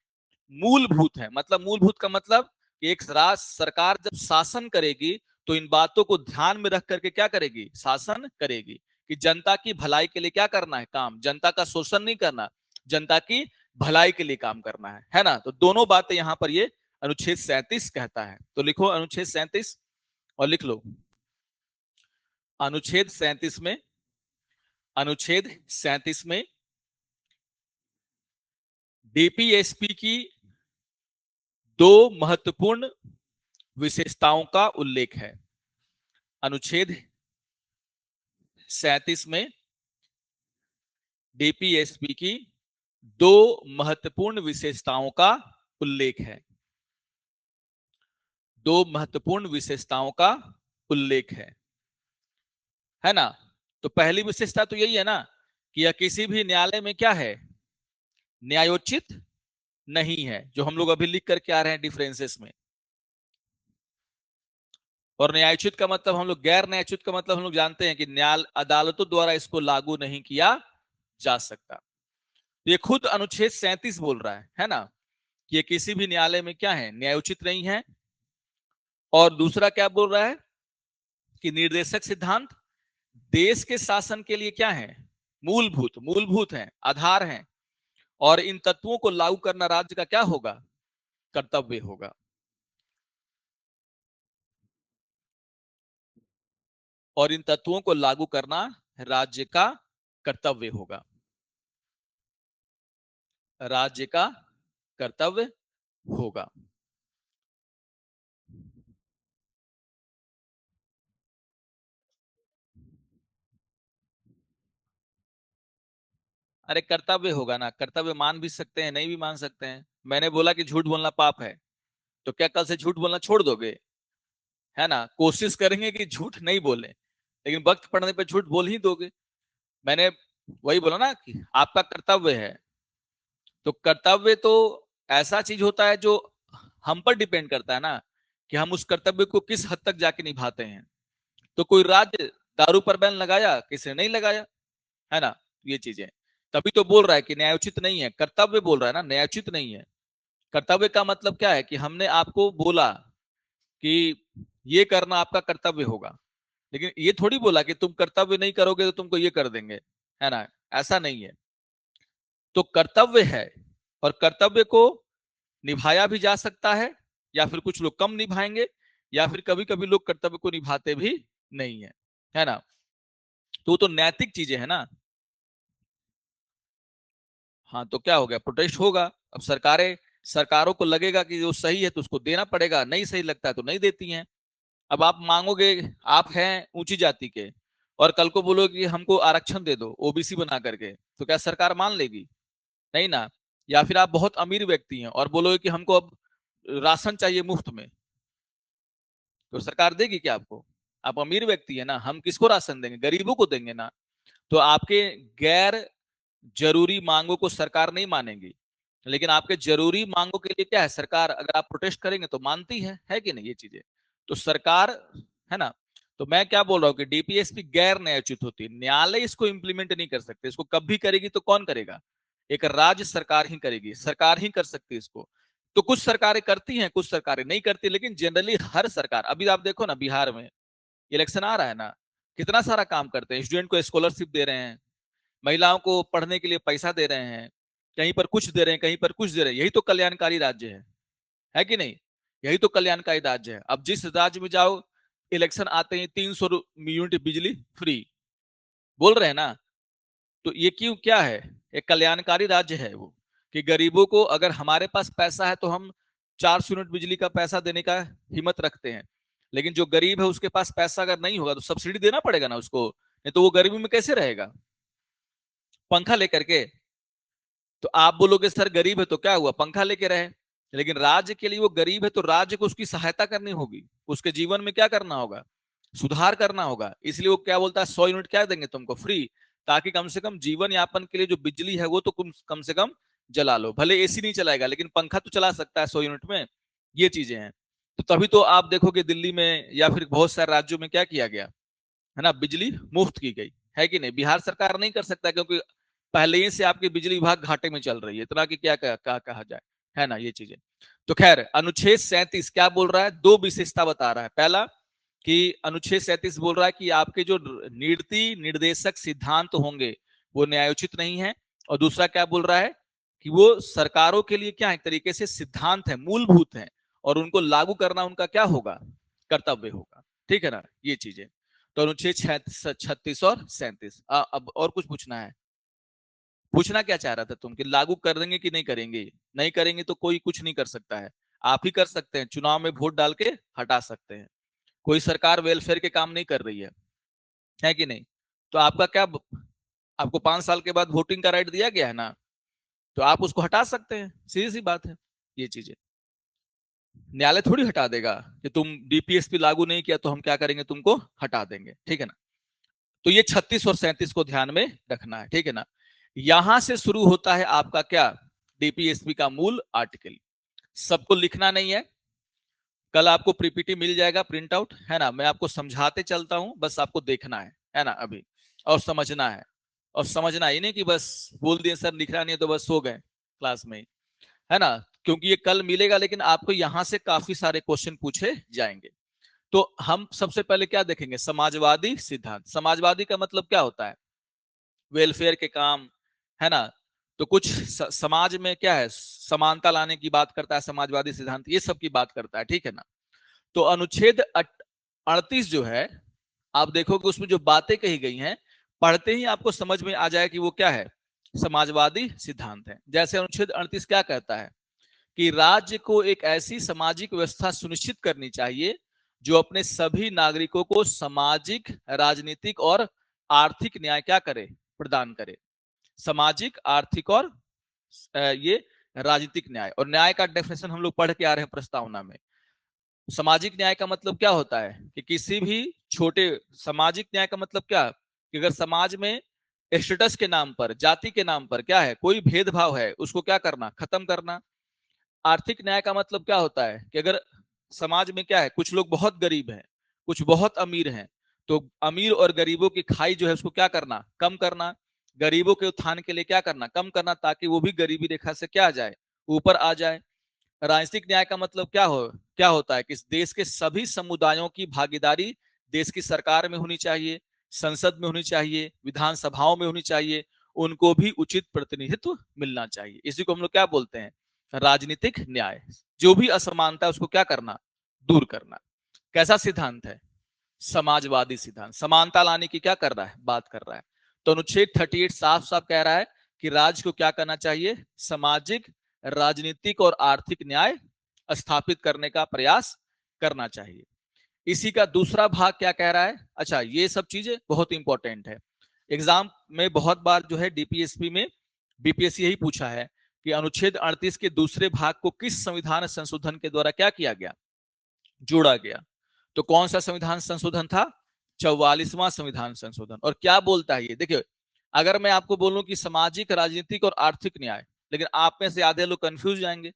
मूलभूत है। मतलब मूलभूत का मतलब कि एक राज्य सरकार जब शासन करेगी तो इन बातों को ध्यान में रख करके क्या करेगी? शासन करेगी कि जनता की भलाई के लिए क्या करना है? काम। जनता का शोषण नहीं करना, जनता की भलाई के लिए काम करना है ना। तो दोनों बातें यहां पर ये अनुच्छेद 37 कहता है। तो लिखो अनुच्छेद 37 और लिख लो अनुच्छेद 37 में, अनुच्छेद 37 में डीपीएसपी की दो महत्वपूर्ण विशेषताओं का उल्लेख है। अनुच्छेद 37 में डीपीएसपी की दो महत्वपूर्ण विशेषताओं का उल्लेख दो महत्वपूर्ण विशेषताओं का उल्लेख है ना। तो पहली विशेषता तो यही है ना कि यह किसी भी न्यायालय में क्या है, न्यायोचित नहीं है, जो हम लोग अभी लिख करके आ रहे हैं डिफरेंसेस में। और न्यायोचित का मतलब हम लोग, गैर न्यायोचित का मतलब हम लोग जानते हैं कि न्याय अदालतों द्वारा इसको लागू नहीं किया जा सकता। तो ये खुद अनुच्छेद 37 बोल रहा है ना, कि ये किसी भी न्यायालय में क्या है, न्यायोचित नहीं है। और दूसरा क्या बोल रहा है कि निर्देशक सिद्धांत देश के शासन के लिए क्या है, मूलभूत है, आधार है। और इन तत्वों को लागू करना राज्य का क्या होगा, कर्तव्य होगा। और इन तत्वों को लागू करना राज्य का कर्तव्य होगा, राज्य का कर्तव्य होगा। अरे कर्तव्य होगा ना, कर्तव्य मान भी सकते हैं, नहीं भी मान सकते हैं। मैंने बोला कि झूठ बोलना पाप है, तो क्या कल से झूठ बोलना छोड़ दोगे, है ना। कोशिश करेंगे कि झूठ नहीं बोले, लेकिन वक्त पड़ने पर झूठ बोल ही दोगे। मैंने वही बोला ना कि आपका कर्तव्य है। तो कर्तव्य तो ऐसा चीज होता है जो हम पर डिपेंड करता है ना, कि हम उस कर्तव्य को किस हद तक जाके निभाते हैं। तो कोई राज्य दारू पर बैन लगाया, किसी ने नहीं लगाया, है ना। ये चीजें तभी तो बोल रहा है कि न्यायोचित नहीं है, कर्तव्य बोल रहा है ना, न्यायोचित नहीं है। कर्तव्य का मतलब क्या है कि हमने आपको बोला कि ये करना आपका कर्तव्य होगा, लेकिन ये थोड़ी बोला कि तुम कर्तव्य नहीं करोगे तो तुमको ये कर देंगे, है ना। ऐसा नहीं है। तो कर्तव्य है, और कर्तव्य को निभाया भी जा सकता है, या फिर कुछ लोग कम निभाएंगे, या फिर कभी कभी लोग कर्तव्य को निभाते भी नहीं है ना। तो नैतिक चीजें है ना। हाँ, तो क्या हो गया, प्रोटेस्ट होगा। अब सरकारों को लगेगा कि जो सही है तो उसको देना पड़ेगा, नहीं सही लगता है तो नहीं देती हैं। अब आप मांगोगे, आप हैं ऊंची जाति के, और कल को बोलोगे कि हमको आरक्षण दे दो ओबीसी बना करके, तो क्या सरकार मान लेगी, नहीं ना। या फिर आप बहुत अमीर व्यक्ति हैं और बोलोगे कि हमको अब राशन चाहिए मुफ्त में, तो सरकार देगी क्या आपको। आप अमीर व्यक्ति है ना, हम किसको राशन देंगे, गरीबों को देंगे ना। तो आपके गैर जरूरी मांगों को सरकार नहीं मानेगी, लेकिन आपके जरूरी मांगों के लिए क्या है, सरकार अगर आप प्रोटेस्ट करेंगे तो मानती है कि नहीं, ये चीजें। तो सरकार, है ना। तो मैं क्या बोल रहा हूँ कि डीपीएसपी गैर न्यायोचित होती है, न्यायालय इसको इंप्लीमेंट नहीं कर सकते। इसको कब भी करेगी तो कौन करेगा, एक राज्य सरकार ही करेगी, सरकार ही कर सकती है इसको। तो कुछ सरकारें करती हैं, कुछ सरकारें नहीं करती, लेकिन जनरली हर सरकार, अभी आप देखो ना बिहार में इलेक्शन आ रहा है ना, कितना सारा काम करते हैं, स्टूडेंट को स्कॉलरशिप दे रहे हैं, महिलाओं को पढ़ने के लिए पैसा दे रहे हैं, कहीं पर कुछ दे रहे हैं, कहीं पर कुछ दे रहे हैं। यही तो कल्याणकारी राज्य है कि नहीं। यही तो कल्याणकारी राज्य है। अब जिस राज्य में जाओ, इलेक्शन आते ही 300 यूनिट बिजली फ्री बोल रहे हैं ना। तो ये क्यों, क्या है, एक कल्याणकारी राज्य है वो, कि गरीबों को अगर हमारे पास पैसा है तो हम 400 यूनिट बिजली का पैसा देने का हिम्मत रखते हैं। लेकिन जो गरीब है उसके पास पैसा अगर नहीं होगा तो सब्सिडी देना पड़ेगा ना उसको, नहीं तो वो गरीबी में कैसे रहेगा, पंखा लेकर के। तो आप बोलोगे सर गरीब है तो क्या हुआ, पंखा लेके रहे। लेकिन राज्य के लिए वो गरीब है तो राज्य को उसकी सहायता करनी होगी, उसके जीवन में क्या करना होगा, सुधार करना होगा। इसलिए वो क्या बोलता है, 100 यूनिट क्या देंगे तुमको फ्री, ताकि कम से कम जीवन यापन के लिए जो बिजली है वो तो कम से कम जला लो। भले एसी नहीं चलाएगा लेकिन पंखा तो चला सकता है 100 यूनिट में। ये चीजें हैं। तो तभी तो आप देखोगे दिल्ली में या फिर बहुत सारे राज्यों में क्या किया गया, है ना, बिजली मुफ्त की गई, है कि नहीं। बिहार सरकार नहीं कर सकता क्योंकि पहले ही से आपकी बिजली विभाग घाटे में चल रही है, इतना कि क्या कहा जाए, है ना, ये चीजें। तो खैर अनुच्छेद 37 क्या बोल रहा है, दो विशेषता बता रहा है। पहला कि अनुच्छेद 37 बोल रहा है कि आपके जो नीति निर्देशक सिद्धांत होंगे वो न्यायोचित नहीं है। और दूसरा क्या बोल रहा है कि वो सरकारों के लिए क्या है, एक तरीके से सिद्धांत है, मूलभूत है, और उनको लागू करना उनका क्या होगा, कर्तव्य होगा। ठीक है ना, ये चीजें। तो अनुच्छेद 36 और 37। अब और कुछ पूछना है, पूछना क्या चाह रहा था तुम, कि लागू कर देंगे कि नहीं करेंगे, नहीं करेंगे तो कोई कुछ नहीं कर सकता है। आप ही कर सकते हैं, चुनाव में वोट डाल के हटा सकते हैं। कोई सरकार वेलफेयर के काम नहीं कर रही है कि नहीं? तो आपका क्या, आपको 5 साल के बाद वोटिंग का राइट दिया गया है ना, तो आप उसको हटा सकते हैं, सीधी सी बात है। ये चीजें न्यायालय थोड़ी हटा देगा कि तुम डीपीएसपी लागू नहीं किया तो हम क्या करेंगे, तुमको हटा देंगे, ठीक है ना। तो ये 36 और 37 को ध्यान में रखना है, ठीक है ना। यहां से शुरू होता है आपका क्या, डीपीएसपी का मूल आर्टिकल। सबको लिखना नहीं है, कल आपको पीपीटी मिल जाएगा प्रिंट आउट, है ना। मैं आपको समझाते चलता हूं, बस आपको देखना है ना अभी, और समझना है। और समझना ही नहीं कि बस बोल दिए सर लिखना नहीं है तो बस सो गए क्लास में, है ना। क्योंकि ये कल मिलेगा, लेकिन आपको यहां से काफी सारे क्वेश्चन पूछे जाएंगे। तो हम सबसे पहले क्या देखेंगे, समाजवादी सिद्धांत। समाजवादी का मतलब क्या होता है, वेलफेयर के काम, है ना। तो कुछ समाज में क्या है, समानता लाने की बात करता है समाजवादी सिद्धांत, ये सब की बात करता है, ठीक है ना। तो अनुच्छेद 38 जो है, आप देखोगे उसमें जो बातें कही गई हैं, पढ़ते ही आपको समझ में आ जाए कि वो क्या है, समाजवादी सिद्धांत है। जैसे अनुच्छेद 38 क्या कहता है कि राज्य को एक ऐसी सामाजिक व्यवस्था सुनिश्चित करनी चाहिए जो अपने सभी नागरिकों को सामाजिक, राजनीतिक और आर्थिक न्याय क्या करे, प्रदान करे। सामाजिक, आर्थिक और ये राजनीतिक न्याय। और न्याय का डेफिनेशन हम लोग पढ़ के आ रहे हैं प्रस्तावना में। सामाजिक न्याय का मतलब क्या होता है कि किसी भी छोटे, सामाजिक न्याय का मतलब क्या, कि अगर समाज में स्टेटस के नाम पर, जाति के नाम पर क्या है, कोई भेदभाव है, उसको क्या करना, खत्म करना। आर्थिक न्याय का मतलब क्या होता है कि अगर समाज में क्या है, कुछ लोग बहुत गरीब हैं, कुछ बहुत अमीर हैं, तो अमीर और गरीबों की खाई जो है उसको क्या करना, कम करना। गरीबों के उत्थान के लिए क्या करना, कम करना, ताकि वो भी गरीबी रेखा से क्या आ जाए, ऊपर आ जाए। राजनीतिक न्याय का मतलब क्या होता है कि देश के सभी समुदायों की भागीदारी देश की सरकार में होनी चाहिए, संसद में होनी चाहिए, विधानसभाओं में होनी चाहिए, उनको भी उचित प्रतिनिधित्व मिलना चाहिए। इसी को हम लोग क्या बोलते हैं, राजनीतिक न्याय। जो भी असमानता है उसको क्या करना, दूर करना। कैसा सिद्धांत है, समाजवादी सिद्धांत। समानता लाने की क्या कर रहा है, बात कर रहा है। तो अनुच्छेद 38 साफ साफ कह रहा है कि राज्य को क्या करना चाहिए, सामाजिक, राजनीतिक और आर्थिक न्याय स्थापित करने का प्रयास करना चाहिए। इसी का दूसरा भाग क्या कह रहा है, अच्छा ये सब चीजें बहुत इंपॉर्टेंट है। एग्जाम में बहुत बार जो है डीपीएसपी में बीपीएससी यही पूछा है कि अनुच्छेद 38 के दूसरे भाग को किस संविधान संशोधन के द्वारा क्या किया गया, जोड़ा गया। तो कौन सा संविधान संशोधन था, 44वां संविधान संशोधन। और क्या बोलता है ये, देखिए अगर मैं आपको बोलूं कि सामाजिक, राजनीतिक और आर्थिक न्याय, लेकिन आप में से आधे लोग कंफ्यूज जाएंगे,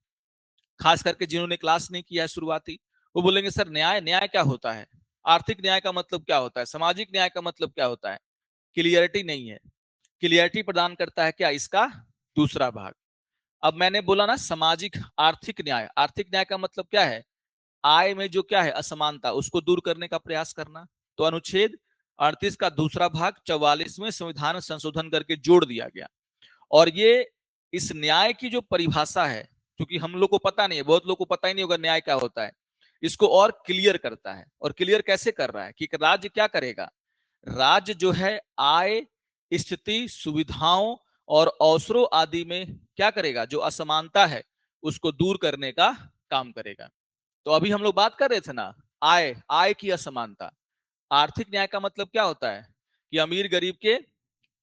खास करके जिन्होंने क्लास नहीं किया है शुरुआती, वो बोलेंगे सर न्याय, न्याय क्या होता है, आर्थिक न्याय का मतलब क्या होता है, सामाजिक न्याय का मतलब क्या होता है। क्लियरिटी नहीं है। क्लियरिटी प्रदान करता है क्या, इसका दूसरा भाग। अब मैंने बोला ना सामाजिक, आर्थिक न्याय, आर्थिक न्याय का मतलब क्या है, आय में जो क्या है असमानता, उसको दूर करने का प्रयास करना। तो अनुच्छेद 38 का दूसरा भाग 44वें संविधान संशोधन करके जोड़ दिया गया। और ये इस न्याय की जो परिभाषा है, क्योंकि हम लोग को पता नहीं है, बहुत लोग को पता ही नहीं होगा न्याय क्या होता है, इसको और क्लियर करता है। और क्लियर कैसे कर रहा है कि राज्य क्या करेगा, राज्य जो है आय, स्थिति, सुविधाओं और अवसरों आदि में क्या करेगा, जो असमानता है उसको दूर करने का काम करेगा। तो अभी हम लोग बात कर रहे थे ना, आय, आय की असमानता। आर्थिक न्याय का मतलब क्या होता है कि अमीर गरीब के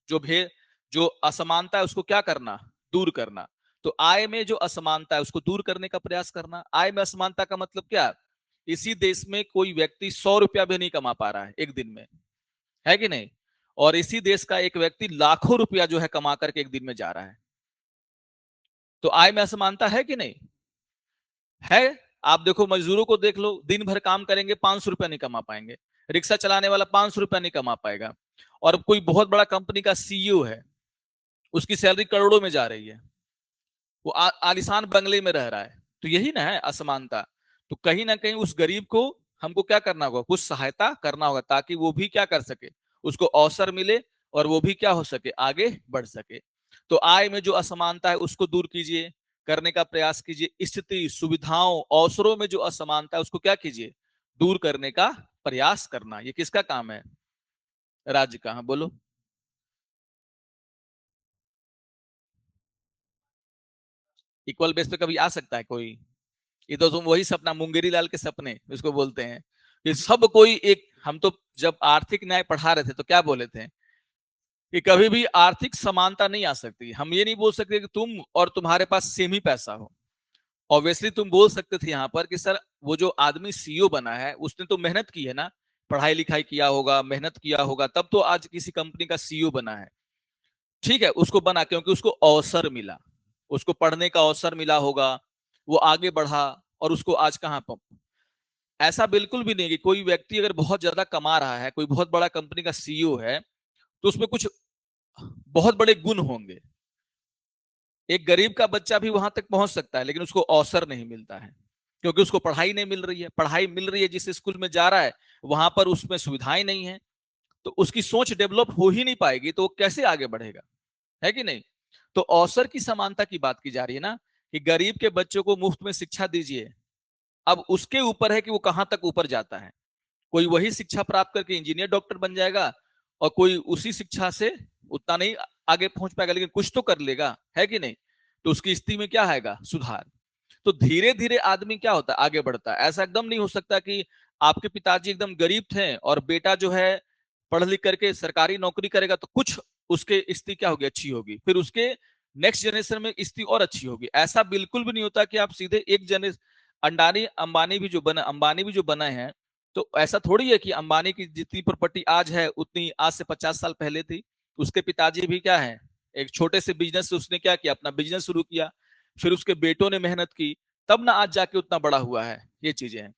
जो भेद, जो असमानता है उसको क्या करना, दूर करना। तो आय में जो असमानता है उसको दूर करने का प्रयास करना। आय में असमानता का मतलब क्या, इसी देश में कोई व्यक्ति 100 रुपया भी नहीं कमा पा रहा है एक दिन में, है कि नहीं, और इसी देश का एक व्यक्ति लाखों रुपया जो है कमा करके एक दिन में जा रहा है। तो आय में असमानता है कि नहीं है। आप देखो मजदूरों को देख लो, दिन भर काम करेंगे 500 रुपया नहीं कमा पाएंगे। रिक्शा चलाने वाला 500 रुपया नहीं कमा पाएगा। और कोई बहुत बड़ा कंपनी का सीईओ है, उसकी सैलरी करोड़ों में जा रही है, वो आलिशान बंगले में रह रहा है। तो यही ना है असमानता। तो कहीं ना कहीं उस गरीब को हमको क्या करना होगा, कुछ सहायता करना होगा, ताकि वो भी क्या कर सके, उसको अवसर मिले और वो भी क्या हो सके, आगे बढ़ सके। तो आय में जो असमानता है उसको दूर कीजिए, करने का प्रयास कीजिए। स्थिति, सुविधाओं, अवसरों में जो असमानता है उसको क्या कीजिए, दूर करने का प्रयास करना। ये किसका काम है, राज्य का। हाँ बोलो। इक्वल बेस पे कभी आ सकता है कोई, ये तो तुम वही सपना, मुंगेरी लाल के सपने इसको बोलते हैं कि सब कोई एक, हम तो जब आर्थिक न्याय पढ़ा रहे थे तो क्या बोले थे कि कभी भी आर्थिक समानता नहीं आ सकती। हम ये नहीं बोल सकते कि तुम और तुम्हारे पास सेम ही पैसा हो। ऑब्वियसली तुम बोल सकते थे यहाँ पर कि सर वो जो आदमी सीईओ बना है उसने तो मेहनत की है ना, पढ़ाई लिखाई किया होगा, मेहनत किया होगा, तब तो आज किसी कंपनी का सीईओ बना है। ठीक है, उसको बना क्योंकि उसको अवसर मिला, उसको पढ़ने का अवसर मिला होगा, वो आगे बढ़ा और उसको आज कहाँ पर। ऐसा बिल्कुल भी नहीं कि कोई व्यक्ति अगर बहुत ज्यादा कमा रहा है, कोई बहुत बड़ा कंपनी का सीईओ है, तो उसमें कुछ बहुत बड़े गुण होंगे। एक गरीब का बच्चा भी वहां तक पहुंच सकता है, लेकिन उसको अवसर नहीं मिलता है क्योंकि उसको पढ़ाई नहीं मिल रही है। पढ़ाई मिल रही है जिस स्कूल में जा रहा है, वहां पर उसमें सुविधाएं नहीं है, तो उसकी सोच डेवलप हो ही नहीं पाएगी, तो वो कैसे आगे बढ़ेगा, है कि नहीं। तो अवसर की समानता की बात की जा रही है ना, कि गरीब के बच्चों को मुफ्त में शिक्षा दीजिए। अब उसके ऊपर है कि वो कहां तक ऊपर जाता है। कोई वही शिक्षा प्राप्त करके इंजीनियर डॉक्टर बन जाएगा, और कोई उसी शिक्षा से उतना नहीं आगे पहुंच पाएगा, लेकिन कुछ तो कर लेगा, है कि नहीं। तो उसकी स्थिति में क्या आएगा, सुधार। तो धीरे धीरे आदमी क्या होता है, आगे बढ़ता है। ऐसा एकदम नहीं हो सकता कि आपके पिताजी एकदम गरीब थे और बेटा जो है पढ़ लिख करके सरकारी नौकरी करेगा तो कुछ उसके स्थिति क्या होगी, अच्छी होगी, फिर उसके नेक्स्ट जनरेशन में स्थिति और अच्छी होगी। ऐसा बिल्कुल भी नहीं होता कि आप सीधे एक जनरेशन, अंडानी अंबानी भी जो बना है, तो ऐसा थोड़ी है कि अंबानी की जितनी प्रॉपर्टी आज है उतनी आज से 50 साल पहले थी। उसके पिताजी भी क्या है, एक छोटे से बिजनेस से उसने क्या किया, अपना बिजनेस शुरू किया, फिर उसके बेटों ने मेहनत की, तब ना आज जाके उतना बड़ा हुआ है। ये चीजें हैं।